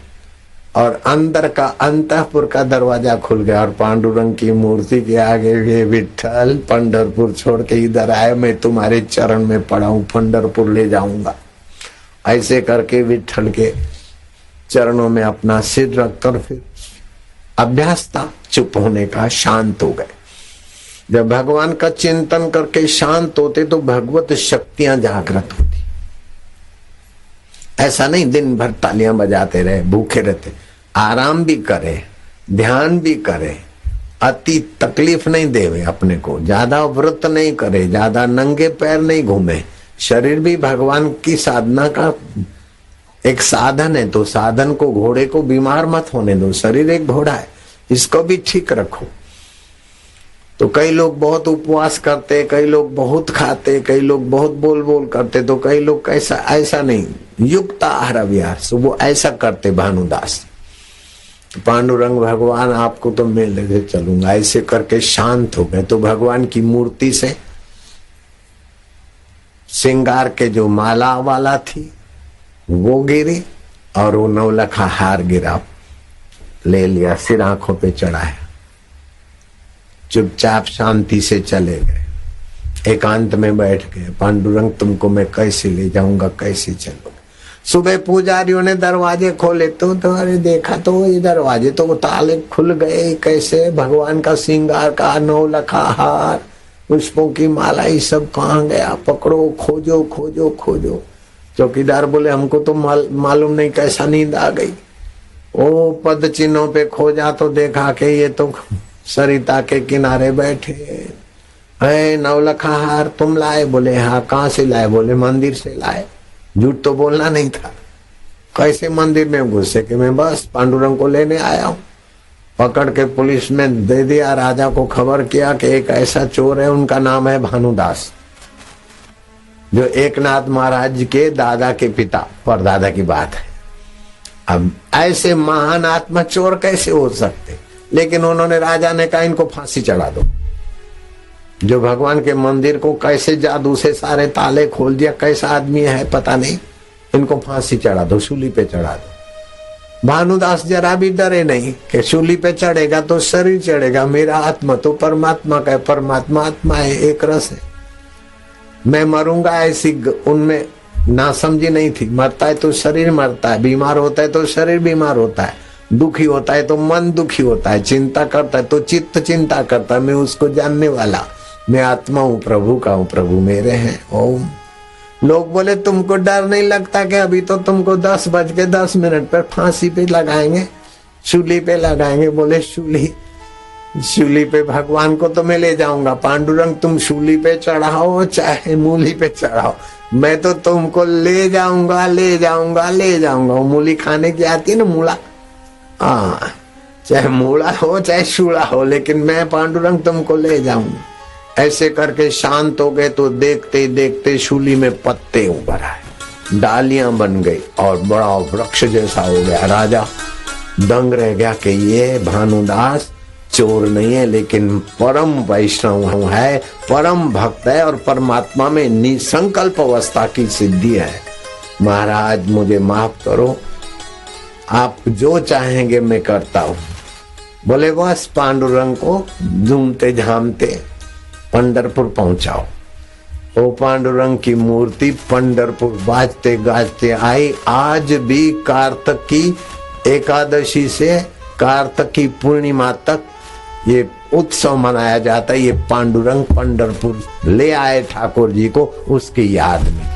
और अंदर का अंतःपुर का दरवाजा खुल गया और पांडुरंग की मूर्ति के आगे गए, विट्ठल पंढरपुर छोड़ के इधर आए, मैं तुम्हारे चरण में पड़ा हूं, पंढरपुर ले जाऊंगा। ऐसे करके विट्ठल के चरणों में अपना सिर रखकर फिर अभ्यास था चुप होने का, शांत हो गए। जब भगवान का चिंतन करके शांत होते तो भगवत शक्तियां जागृत होती। ऐसा नहीं दिन भर तालियां बजाते रहे, भूखे रहते, आराम भी करे, ध्यान भी करे, अति तकलीफ नहीं देवे अपने को, ज्यादा व्रत नहीं करे, ज्यादा नंगे पैर नहीं घूमे। शरीर भी भगवान की साधना का एक साधन है, तो साधन को, घोड़े को बीमार मत होने दो। शरीर एक घोड़ा है, इसको भी ठीक रखो। तो कई लोग बहुत उपवास करते, कई लोग बहुत खाते, कई लोग बहुत बोल बोल करते, तो कई लोग कैसा, ऐसा नहीं, युक्त आहार विहार, वो ऐसा करते भानुदास। तो पांडुरंग भगवान आपको तो मैं लेके चलूंगा, ऐसे करके शांत हो गए। तो भगवान की मूर्ति से श्रृंगार के जो माला वाला थी वो गिरी और वो 9 लाख हार गिरा, ले लिया, सिर आंखों पे चढ़ाया, चुपचाप शांति से चले गए। एकांत में बैठ गए। पांडुरंग तुमको मैं कैसे ले जाऊंगा, कैसे चलोगे। सुबह पुजारियों ने दरवाजे खोले तो अरे देखा तो ये दरवाजे तो ताले खुल गए। कैसे? भगवान का श्रृंगार का 9 लाख हार, पुष्पों की माला, ये सब कहाँ गया? पकड़ो, खोजो खोजो खोजो। चौकीदार बोले हमको तो मालूम नहीं कैसा नींद आ गई। ओ पद चिन्हों पे खोजा तो देखा कि ये तो सरिता के किनारे बैठे। है नवलखा हार तुम लाए? बोले हाँ। कहाँ से लाए? बोले मंदिर से लाए। झूठ तो बोलना नहीं था। कैसे मंदिर में घुसे? कि मैं बस पांडुरंग को लेने आया हूँ। पकड़ के पुलिस में दे दिया। राजा को खबर किया कि एक ऐसा चोर है, उनका नाम है भानुदास, जो एकनाथ महाराज के दादा के पिता परदादा की बात है। अब ऐसे महान आत्मा चोर कैसे हो सकते? लेकिन उन्होंने, राजा ने कहा इनको फांसी चढ़ा दो। जो भगवान के मंदिर को कैसे जादू से सारे ताले खोल दिया, कैसा आदमी है पता नहीं, इनको फांसी चढ़ा दो, सूली पे चढ़ा दो। भानुदास जरा भी डरे नहीं कि सूली पे चढ़ेगा तो शरीर चढ़ेगा, मेरा आत्मा तो परमात्मा का है, परमात्मा आत्मा है, एक रस है, मैं मरूंगा ऐसी उनमें नासमझी नहीं थी। मरता है तो शरीर मरता है, बीमार होता है तो शरीर बीमार होता है, दुखी होता है तो मन दुखी होता है, चिंता करता है तो चित्त चिंता करता है। मैं उसको जानने वाला, मैं आत्मा हूँ, प्रभु का हूँ, प्रभु मेरे हैं। ओम। लोग बोले तुमको डर नहीं लगता कि अभी तो तुमको 10:10 पर फांसी पे लगाएंगे, शूली पे लगाएंगे। बोले शूली पे भगवान को तो मैं ले जाऊंगा, पांडुरंग तुम शूली पे चढ़ाओ चाहे मूली पे चढ़ाओ, मैं तो तुमको ले जाऊंगा ले जाऊंगा ले जाऊंगा। मूली खाने की आती है ना, मूला, हाँ, चाहे मूला हो चाहे शूला हो, लेकिन मैं पांडुरंग तुमको ले जाऊंगा। ऐसे करके शांत हो गए तो देखते ही देखते शूली में पत्ते उभर आए, डालियां बन गई और बड़ा वृक्ष जैसा हो गया। राजा दंग रह गया कि ये भानुदास चोर नहीं है, लेकिन परम वैष्णव है, परम भक्त है और परमात्मा में निसंकल्प अवस्था की सिद्धि है। महाराज मुझे माफ करो, आप जो चाहेंगे मैं करता हूँ। बोले बस पांडुरंग को झूमते झामते पंढरपुर पहुंचाओ। ओ पांडुरंग की मूर्ति पंढरपुर बाजते गाजते आई। आज भी कार्तिक की एकादशी से कार्तिक की पूर्णिमा तक ये उत्सव मनाया जाता है। ये पांडुरंग पंढरपुर ले आए ठाकुर जी को उसकी याद में।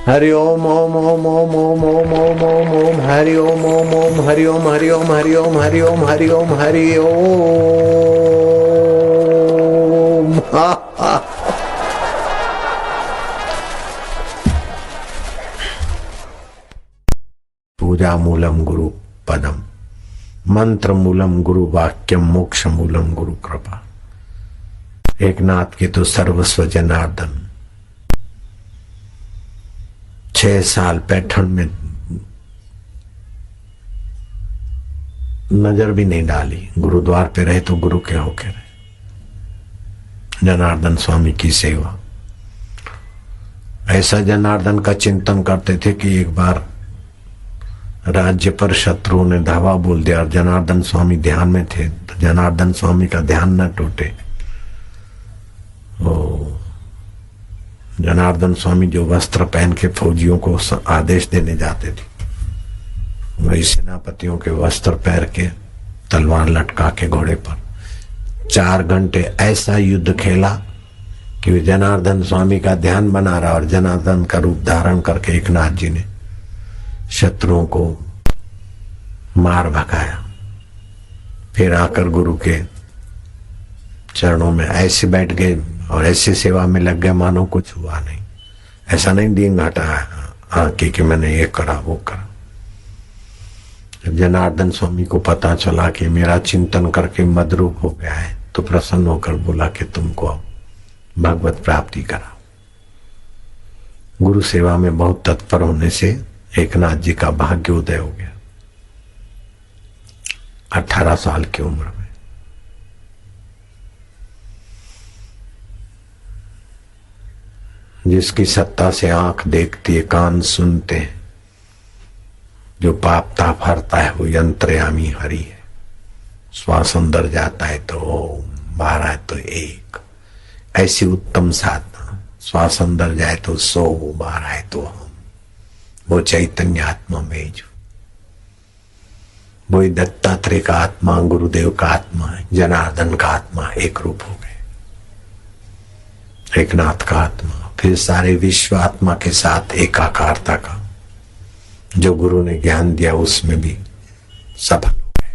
हरि ओम ओम ओम ओम ओम ओम ओम ओम ओम हरि ओम ओम ओम हरि ओम हरि ओम हरि ओम हरि ओम हरि ओम हरि ओम। पूजा मूलम गुरु पदम, मंत्र मूलम गुरु वाक्यम, मोक्ष मूलम गुरु कृपा। एकनाथ के तो सर्वस्व जनार्दन। 6 साल पैठण में नजर भी नहीं डाली, गुरुद्वार पे रहे तो गुरु के होके रहे। जनार्दन स्वामी की सेवा, ऐसा जनार्दन का चिंतन करते थे कि एक बार राज्य पर शत्रुओं ने धावा बोल दिया और जनार्दन स्वामी ध्यान में थे, तो जनार्दन स्वामी का ध्यान न टूटे। जनार्दन स्वामी जो वस्त्र पहन के फौजियों को आदेश देने जाते थे, वही सेनापतियों के वस्त्र पहन के तलवार लटका के घोड़े पर 4 घंटे ऐसा युद्ध खेला कि वे जनार्दन स्वामी का ध्यान बना रहा और जनार्दन का रूप धारण करके एकनाथ जी ने शत्रुओं को मार भगाया। फिर आकर गुरु के चरणों में ऐसे बैठ गए और ऐसी सेवा में लग गए मानो कुछ हुआ नहीं। ऐसा नहीं दीन घटा कि मैंने ये करा वो करा। जब जनार्दन स्वामी को पता चला कि मेरा चिंतन करके मदरूप हो गया है, तो प्रसन्न होकर बोला कि तुमको भगवत प्राप्ति करा। गुरु सेवा में बहुत तत्पर होने से एकनाथ जी का भाग्य उदय हो गया 18 साल की उम्र में। जिसकी सत्ता से आंख देखती है, कान सुनते हैं, जो पाप ताप हरता है वो यंत्रयामी हरि है। श्वास अंदर जाता है तो ओम, बाहर आए तो एक, ऐसी उत्तम साधना। श्वास अंदर जाए तो 100, बाहर आए तो हम, वो चैतन्य आत्मा में जो वही दत्तात्रेय का आत्मा, गुरुदेव का आत्मा, जनार्दन का आत्मा एक रूप हो गए। एकनाथ का आत्मा फिर सारे विश्व आत्मा के साथ एकाकारता का जो गुरु ने ज्ञान दिया उसमें भी सफल हो गए।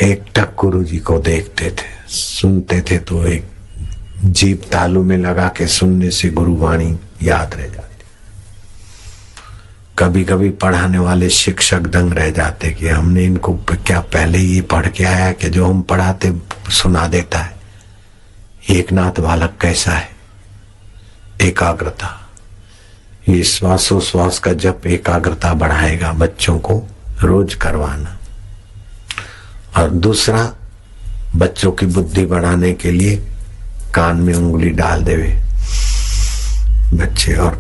एक टक गुरु जी को देखते थे, सुनते थे तो एक जीभ तालू में लगा के सुनने से गुरुवाणी याद रह जाती। कभी कभी पढ़ाने वाले शिक्षक दंग रह जाते कि हमने इनको क्या पहले ही पढ़ के आया कि जो हम पढ़ाते सुना देता है। एकनाथ बालक कैसा है? एकाग्रता। ये श्वासोश्वास का जप एकाग्रता बढ़ाएगा, बच्चों को रोज करवाना। और दूसरा, बच्चों की बुद्धि बढ़ाने के लिए कान में उंगली डाल देवे बच्चे और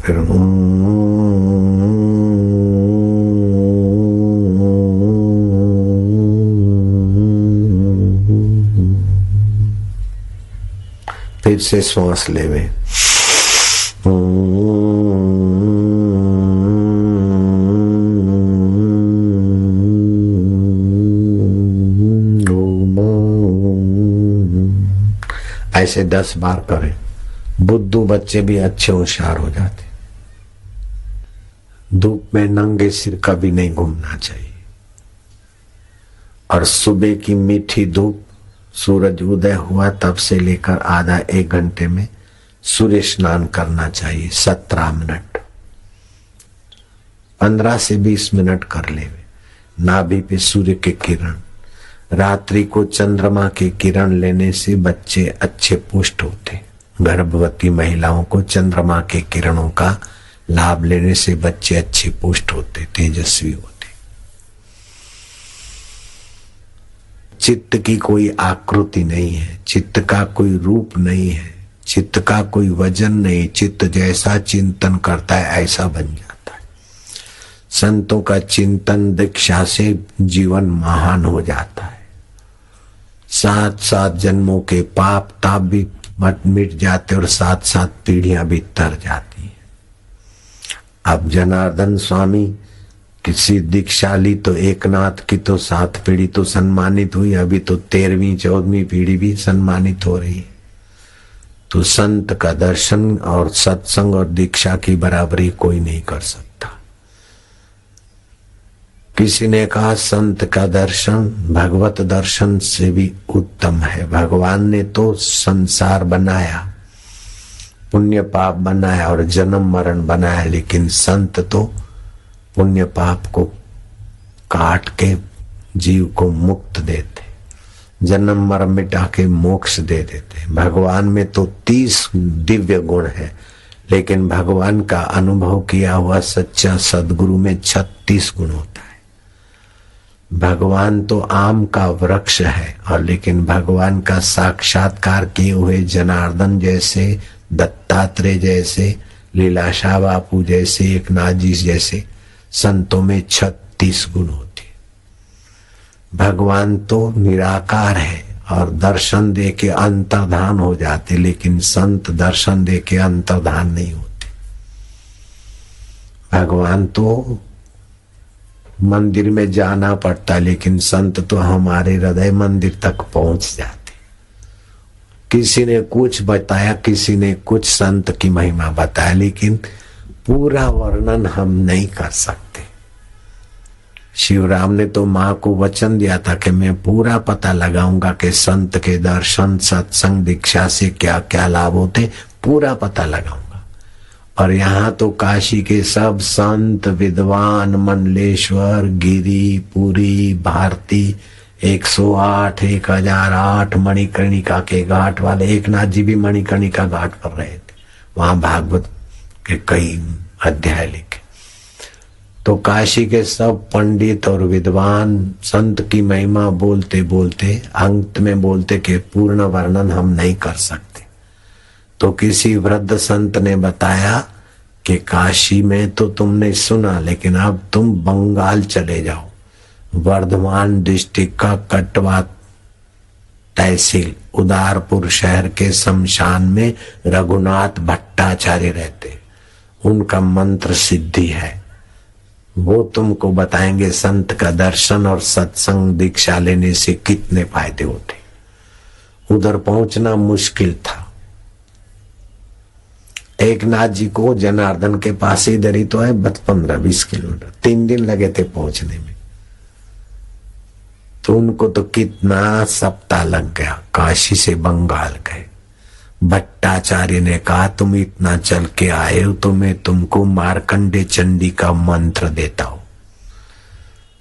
फिर से श्वास लेवे। ऐसे 10 बार करें, बुद्धू बच्चे भी अच्छे होशियार हो जाते। धूप में नंगे सिर कभी नहीं घूमना चाहिए। और सुबह की मीठी धूप, सूरज उदय हुआ तब से लेकर आधा 1 घंटे में सूर्य स्नान करना चाहिए। 17 मिनट, 15 से 20 मिनट कर ले। नाभि पे सूर्य के किरण, रात्रि को चंद्रमा के किरण लेने से बच्चे अच्छे पुष्ट होते। गर्भवती महिलाओं को चंद्रमा के किरणों का लाभ लेने से बच्चे अच्छे पुष्ट होते, तेजस्वी होते। चित्त की कोई आकृति नहीं है, चित्त का कोई रूप नहीं है, चित्त का कोई वजन नहीं। चित्त जैसा चिंतन करता है ऐसा बन जाता है। संतों का चिंतन दीक्षा से जीवन महान हो जाता है। 7-7 जन्मों के पाप ताप भी मिट जाते और 7-7 पीढ़ियां भी तर जाती हैं। अब जनार्दन स्वामी किसी दीक्षा ली तो एकनाथ की तो 7 पीढ़ी तो सम्मानित हुई, अभी तो 13वीं 14वीं पीढ़ी भी सम्मानित हो रही है। तो संत का दर्शन और सत्संग और दीक्षा की बराबरी कोई नहीं कर सकता। किसी ने कहा संत का दर्शन भगवत दर्शन से भी उत्तम है। भगवान ने तो संसार बनाया, पुण्य पाप बनाया और जन्म मरण बनाया, लेकिन संत तो पुण्य पाप को काट के जीव को मुक्त देते, जन्म मरण मिटा के मोक्ष दे देते। भगवान में तो 30 दिव्य गुण है, लेकिन भगवान का अनुभव किया हुआ सच्चा सदगुरु में 36 गुण होता है। भगवान तो आम का वृक्ष है, और लेकिन भगवान का साक्षात्कार किए हुए जनार्दन जैसे, दत्तात्रेय जैसे, लीलाशाह बापू जैसे, एकनाथ जी जैसे संतों में 36 गुण होते। भगवान तो निराकार है और दर्शन दे के अंतर्धान हो जाते, लेकिन संत दर्शन दे के अंतर्धान नहीं होते। भगवान तो मंदिर में जाना पड़ता, लेकिन संत तो हमारे हृदय मंदिर तक पहुंच जाते। किसी ने कुछ बताया, किसी ने कुछ संत की महिमा बताया, लेकिन पूरा वर्णन हम नहीं कर सकते। शिवराम ने तो माँ को वचन दिया था कि मैं पूरा पता लगाऊंगा कि संत के दर्शन सत्संग दीक्षा से क्या क्या लाभ होते, पूरा पता लगाऊंगा। और यहाँ तो काशी के सब संत विद्वान, मंडलेश्वर, गिरी, पुरी, भारती, 108, 1008 मणिकर्णिका के घाट वाले, एकनाथ जी भी मणिकर्णिका घाट पर रहे थे। वहां भागवत के कई अध्याय लिखे। तो काशी के सब पंडित और विद्वान संत की महिमा बोलते बोलते अंत में बोलते कि पूर्ण वर्णन हम नहीं कर सकते। तो किसी वृद्ध संत ने बताया कि काशी में तो तुमने सुना, लेकिन अब तुम बंगाल चले जाओ। वर्धमान डिस्ट्रिक्ट का कटवा तहसील उदारपुर शहर के शमशान में रघुनाथ भट्टाचार्य रहते, उनका मंत्र सिद्धि है। वो तुमको बताएंगे संत का दर्शन और सत्संग दीक्षा लेने से कितने फायदे होते। उधर पहुंचना मुश्किल था। एक नाथ जी को जनार्दन के पास इधर ही तो है, 15-20 किलोमीटर, 3 दिन लगे थे पहुंचने में। तो उनको तो कितना सप्ताह लग गया। काशी से बंगाल गए। भट्टाचार्य ने कहा तुम इतना चल के आए हो तो मैं तुमको मार्कंडे चंडी का मंत्र देता हूं।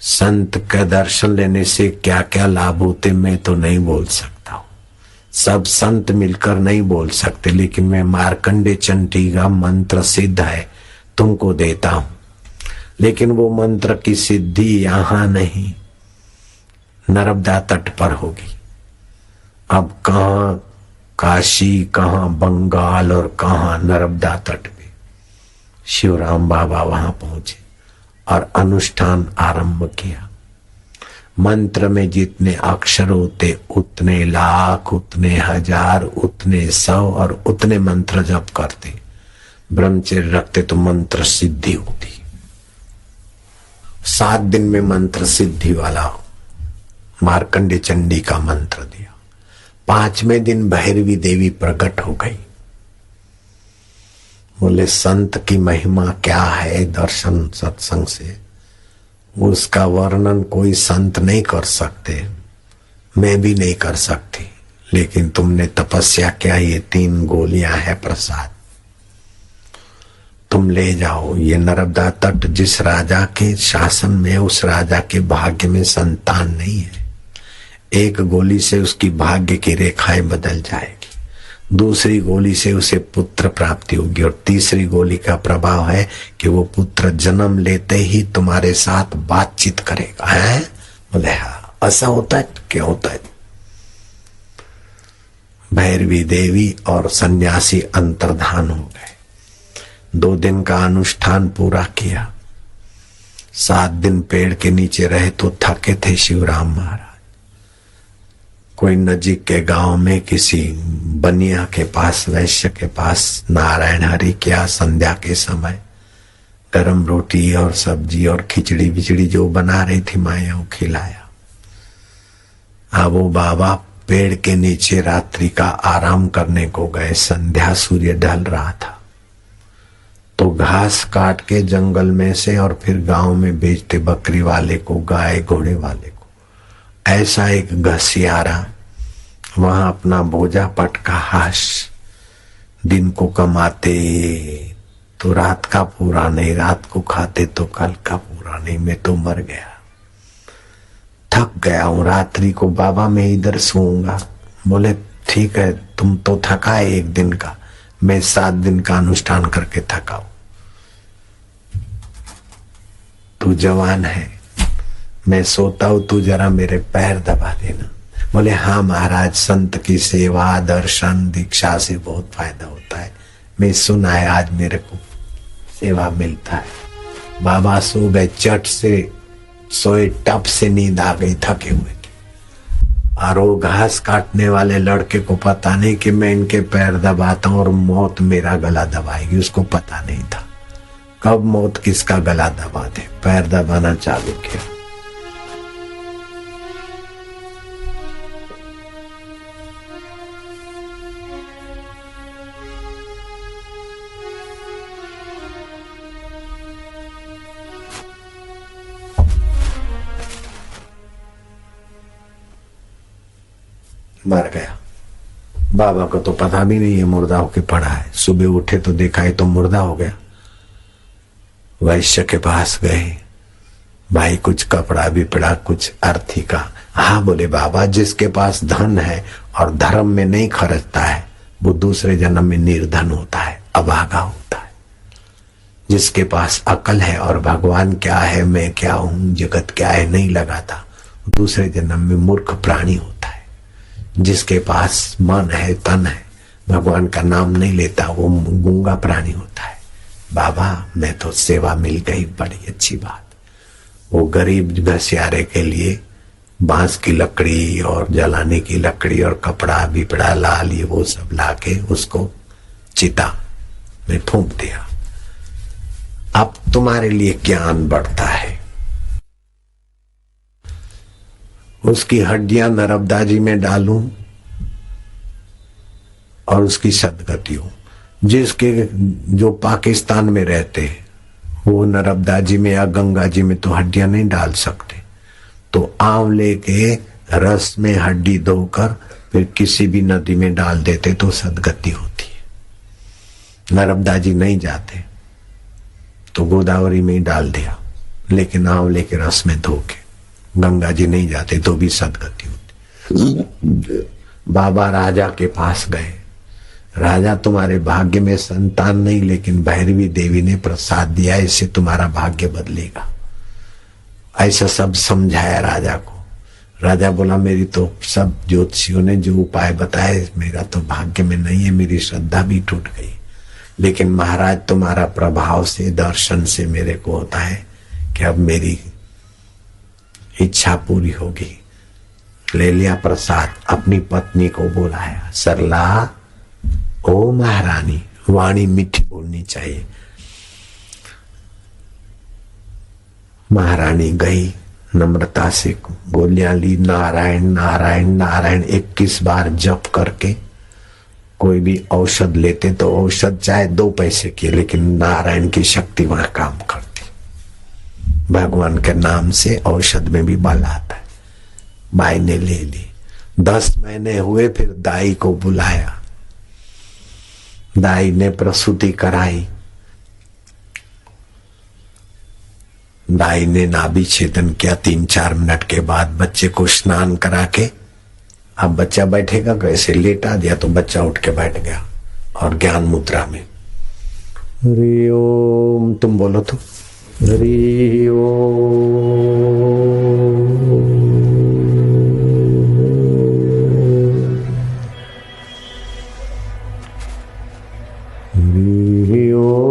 संत का दर्शन लेने से क्या क्या लाभ होते मैं तो नहीं बोल सकता हूं, सब संत मिलकर नहीं बोल सकते, लेकिन मैं मार्कंडे चंडी का मंत्र सिद्ध है तुमको देता हूं। लेकिन वो मंत्र की सिद्धि यहां नहीं, नर्मदा तट पर होगी। अब कहां काशी, कहां बंगाल और कहां नर्मदा तट पे। शिवराम बाबा वहां पहुंचे और अनुष्ठान आरंभ किया। मंत्र में जितने अक्षर होते उतने लाख, उतने हजार, उतने 100 और उतने मंत्र जप करते, ब्रह्मचर्य रखते तो मंत्र सिद्धि होती। 7 दिन में मंत्र सिद्धि वाला मार्कंडे चंडी का मंत्र दिया। 5वें दिन भैरवी देवी प्रकट हो गई। बोले संत की महिमा क्या है, दर्शन सत्संग से उसका वर्णन कोई संत नहीं कर सकते, मैं भी नहीं कर सकती, लेकिन तुमने तपस्या किया, ये 3 गोलियां है प्रसाद, तुम ले जाओ। ये नर्मदा तट जिस राजा के शासन में, उस राजा के भाग्य में संतान नहीं है। 1 गोली से उसकी भाग्य की रेखाएं बदल जाएगी, दूसरी गोली से उसे पुत्र प्राप्ति होगी, और तीसरी गोली का प्रभाव है कि वो पुत्र जन्म लेते ही तुम्हारे साथ बातचीत करेगा। है? बोले हाँ। ऐसा होता है? क्या होता है? भैरवी देवी और सन्यासी अंतर्धान हो गए। 2 दिन का अनुष्ठान पूरा किया। 7 दिन पेड़ के नीचे रहे तो थके थे शिवराम महाराज। कोई नजीक के गांव में किसी बनिया के पास, वैश्य के पास नारायण हरि किया। संध्या के समय गरम रोटी और सब्जी और खिचड़ी बिचड़ी जो बना रही थी माया, वो खिलाया। अब वो बाबा पेड़ के नीचे रात्रि का आराम करने को गए। संध्या सूर्य ढल रहा था तो घास काट के जंगल में से और फिर गांव में बेचते, बकरी वाले को, गाय घोड़े वाले को। ऐसा एक घसियारा वहां अपना बोझा पटका हाश दिन को कमाते तो रात का पूरा नहीं, रात को खाते तो कल का पूरा नहीं। मैं तो मर गया, थक गया हूं, रात्रि को बाबा मैं इधर सोऊंगा। बोले ठीक है, तुम तो थका है 1 दिन का, मैं 7 दिन का अनुष्ठान करके थका हूं। तू जवान है, मैं सोता हूं, तू जरा मेरे पैर दबा देना। बोले हाँ महाराज, संत की सेवा, दर्शन, दीक्षा से बहुत फायदा होता है। मैं सुना है, आज मेरे को सेवा मिलता है। बाबा सो गए, चट से सोए, टप से नींद आ गई, थके हुए। और वो घास काटने वाले लड़के को पता नहीं कि मैं इनके पैर दबाता हूं और मौत मेरा गला दबाएगी, उसको पता नहीं था कब मौत किसका गला दबा दे। पैर दबाना चालू किया। मर गया। बाबा को तो पता भी नहीं है मुर्दा होके पड़ा है। सुबह उठे तो देखा है तो मुर्दा हो गया। वैश्य के पास गए, भाई कुछ कपड़ा भी पड़ा, कुछ अर्थी का। हाँ बोले बाबा, जिसके पास धन है और धर्म में नहीं खर्चता है वो दूसरे जन्म में निर्धन होता है, अभागा होता है। जिसके पास अकल है और भगवान क्या है, मैं क्या हूं, जगत क्या है नहीं लगाता, दूसरे जन्म में मूर्ख प्राणी होता है। जिसके पास मन है, तन है, भगवान का नाम नहीं लेता, वो गूंगा प्राणी होता है। बाबा मैं तो सेवा मिल गई, बड़ी अच्छी बात। वो गरीब घसियारे के लिए बांस की लकड़ी और जलाने की लकड़ी और कपड़ा बिपड़ा लाल ये वो सब लाके उसको चिता में फूंक दिया। अब तुम्हारे लिए ज्ञान बढ़ता है। उसकी हड्डियां नर्मदा जी में डालूं और उसकी सदगति हो। जिसके जो पाकिस्तान में रहते वो नर्मदा जी में या गंगा जी में तो हड्डियां नहीं डाल सकते, तो आंवले के रस में हड्डी धोकर फिर किसी भी नदी में डाल देते तो सदगति होती है। नर्मदा जी नहीं जाते तो गोदावरी में ही डाल दिया, लेकिन आंवले के रस में धो के। गंगा जी नहीं जाते तो भी सदगति होती। बाबा राजा के पास गए, राजा तुम्हारे भाग्य में संतान नहीं, लेकिन भैरवी देवी ने प्रसाद दिया, इससे तुम्हारा भाग्य बदलेगा। ऐसा सब समझाया राजा को। राजा बोला मेरी तो सब ज्योतिषियों ने जो उपाय बताए मेरा तो भाग्य में नहीं है, मेरी श्रद्धा भी टूट गई, लेकिन महाराज तुम्हारा प्रभाव से दर्शन से मेरे को होता है कि अब मेरी इच्छा पूरी होगी। ले लिया प्रसाद, अपनी पत्नी को बुलाया। सरला, ओ महारानी, वाणी मीठी बोलनी चाहिए। महारानी गई, नम्रता से गोलियां ली, नारायण नारायण नारायण 21 बार जप करके। कोई भी औषध लेते तो औषध चाहे 2 पैसे की, लेकिन नारायण की शक्ति वहां काम करती। भगवान के नाम से औषध में भी बल आता है। बाई ने ले ली। 10 महीने हुए, फिर दाई को बुलाया। दाई ने प्रसूति कराई। दाई ने नाभि छेदन किया। 3-4 मिनट के बाद बच्चे को स्नान करा के, अब बच्चा बैठेगा कैसे, लेटा दिया तो बच्चा उठ के बैठ गया और ज्ञान मुद्रा में। हरि ओम, तुम बोलो तो। हरि ओम, हरि ओम।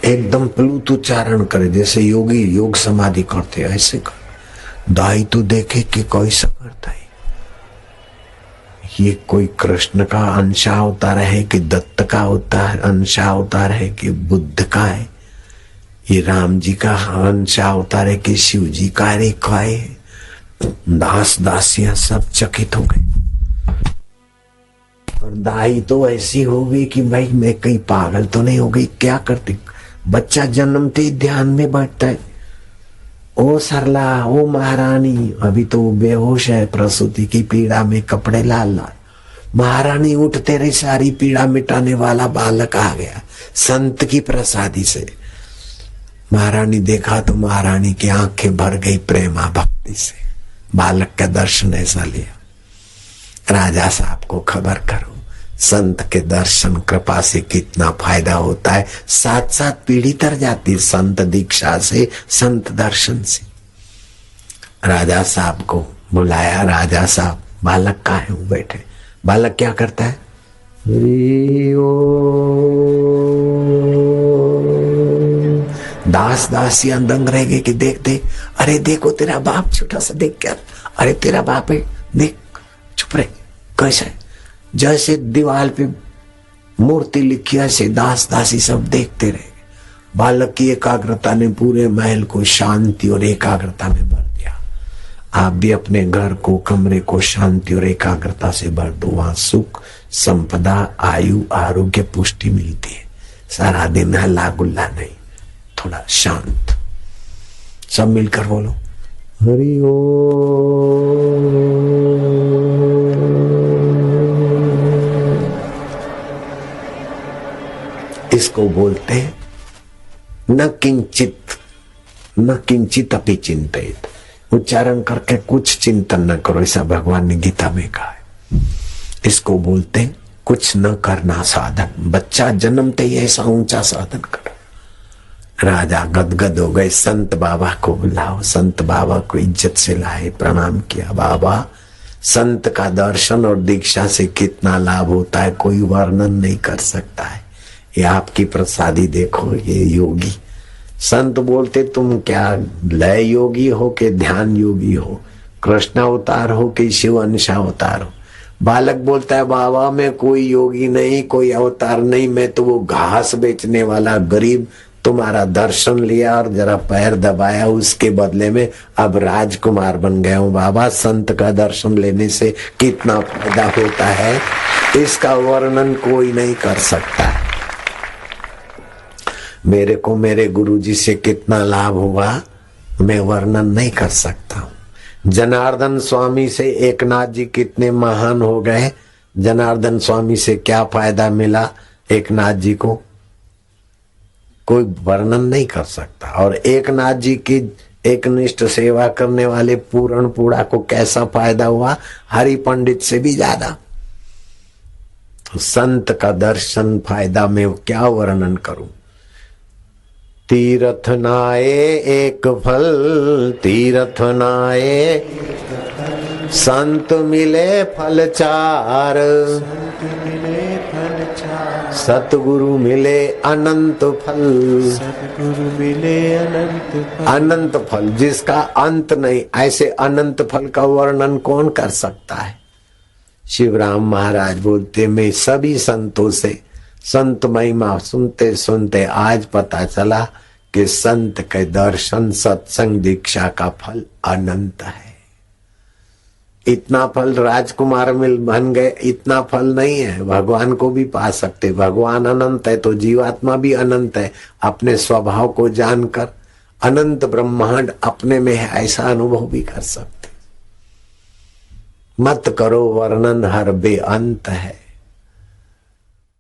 एकदम प्लुत उच्चारण करे, जैसे योगी योग समाधि करते ऐसे कर। दाई तो देखे कि कैसा करता है, ये कोई कृष्ण का अंश अवतार है कि दत्त का अवतार अंश अवतार है कि बुद्ध का है, ये राम जी का अंश अवतार है कि शिव जी का रेखा है। दास दासियां सब चकित हो गए। और दाई तो ऐसी हो गई कि भाई मैं कहीं पागल तो नहीं हो गई, क्या करती। बच्चा जन्मते ही ध्यान में बैठता है। ओ सरला, ओ महारानी, अभी तो बेहोश है, प्रसूति की पीड़ा में, कपड़े लाल लाल। महारानी उठ, तेरी सारी पीड़ा मिटाने वाला बालक आ गया संत की प्रसादी से। महारानी देखा तो महारानी की आंखें भर गई प्रेमा भक्ति से। बालक का दर्शन ऐसा लिया। राजा साहब को खबर करो, संत के दर्शन कृपा से कितना फायदा होता है। 7-7 पीढ़ी तर जाती संत दीक्षा से, संत दर्शन से। राजा साहब को बुलाया। राजा साहब, बालक कहाँ है? वो बैठे। बालक क्या करता है? दास दासियां दंग रह गए कि देख देख, अरे देखो तेरा बाप, छोटा सा देख क्या, अरे तेरा बाप है, देख। चुप रहे, कैसा है? जैसे दीवार पे मूर्ति लिखी ऐसे दास दासी सब देखते रहे। बालक की एकाग्रता ने पूरे महल को शांति और एकाग्रता में भर दिया। आप भी अपने घर को, कमरे को शांति और एकाग्रता से भर दो। वहां सुख, संपदा, आयु, आरोग्य, पुष्टि मिलती है। सारा दिन हल्ला गुल्ला नहीं, थोड़ा शांत। सब मिलकर बोलो हरि ओम। इसको बोलते हैं न किंचित अपि चिंतित। उच्चारण करके कुछ चिंतन न करो, ऐसा भगवान ने गीता में कहा है। इसको बोलते हैं कुछ न करना साधन। बच्चा जन्मते ही ऐसा ऊंचा साधन करो। राजा गदगद हो गए। संत बाबा को बुलाओ। संत बाबा को इज्जत से लाए, प्रणाम किया। बाबा, संत का दर्शन और दीक्षा से कितना लाभ होता है कोई वर्णन नहीं कर सकता है। ये आपकी प्रसादी देखो, ये योगी। संत बोलते तुम क्या लय योगी हो कि ध्यान योगी हो, कृष्ण अवतार हो कि शिव अंश अवतार हो। बालक बोलता है बाबा मैं कोई योगी नहीं, कोई अवतार नहीं, मैं तो वो घास बेचने वाला गरीब, तुम्हारा दर्शन लिया और जरा पैर दबाया, उसके बदले में अब राजकुमार बन गया हूं। बाबा संत का दर्शन लेने से कितना फायदा होता है, इसका वर्णन कोई नहीं कर सकता। मेरे को मेरे गुरुजी से कितना लाभ हुआ मैं वर्णन नहीं कर सकता हूं। जनार्दन स्वामी से एकनाथ जी कितने महान हो गए, जनार्दन स्वामी से क्या फायदा मिला एकनाथ जी को, कोई वर्णन नहीं कर सकता। और एकनाथ जी की एकनिष्ठ सेवा करने वाले पूरण पूड़ा को कैसा फायदा हुआ, हरि पंडित से भी ज्यादा। तो संत का दर्शन फायदा में क्या वर्णन करूं। तीर्थ नाए एक फल, तीर्थ नाए संत मिले फल चार, सतगुरु मिले अनंत फल, सतगुरु मिले अनंत फल। अनंत फल जिसका अंत नहीं, ऐसे अनंत फल का वर्णन कौन कर सकता है। शिवराम महाराज बोलते मैं सभी संतों से संत महिमा सुनते सुनते आज पता चला कि संत के दर्शन सत्संग दीक्षा का फल अनंत है। इतना फल राजकुमार मिल बन गए, इतना फल नहीं है, भगवान को भी पा सकते। भगवान अनंत है तो जीवात्मा भी अनंत है। अपने स्वभाव को जानकर अनंत ब्रह्मांड अपने में है ऐसा अनुभव भी कर सकते। मत करो वर्णन हर बेअंत है।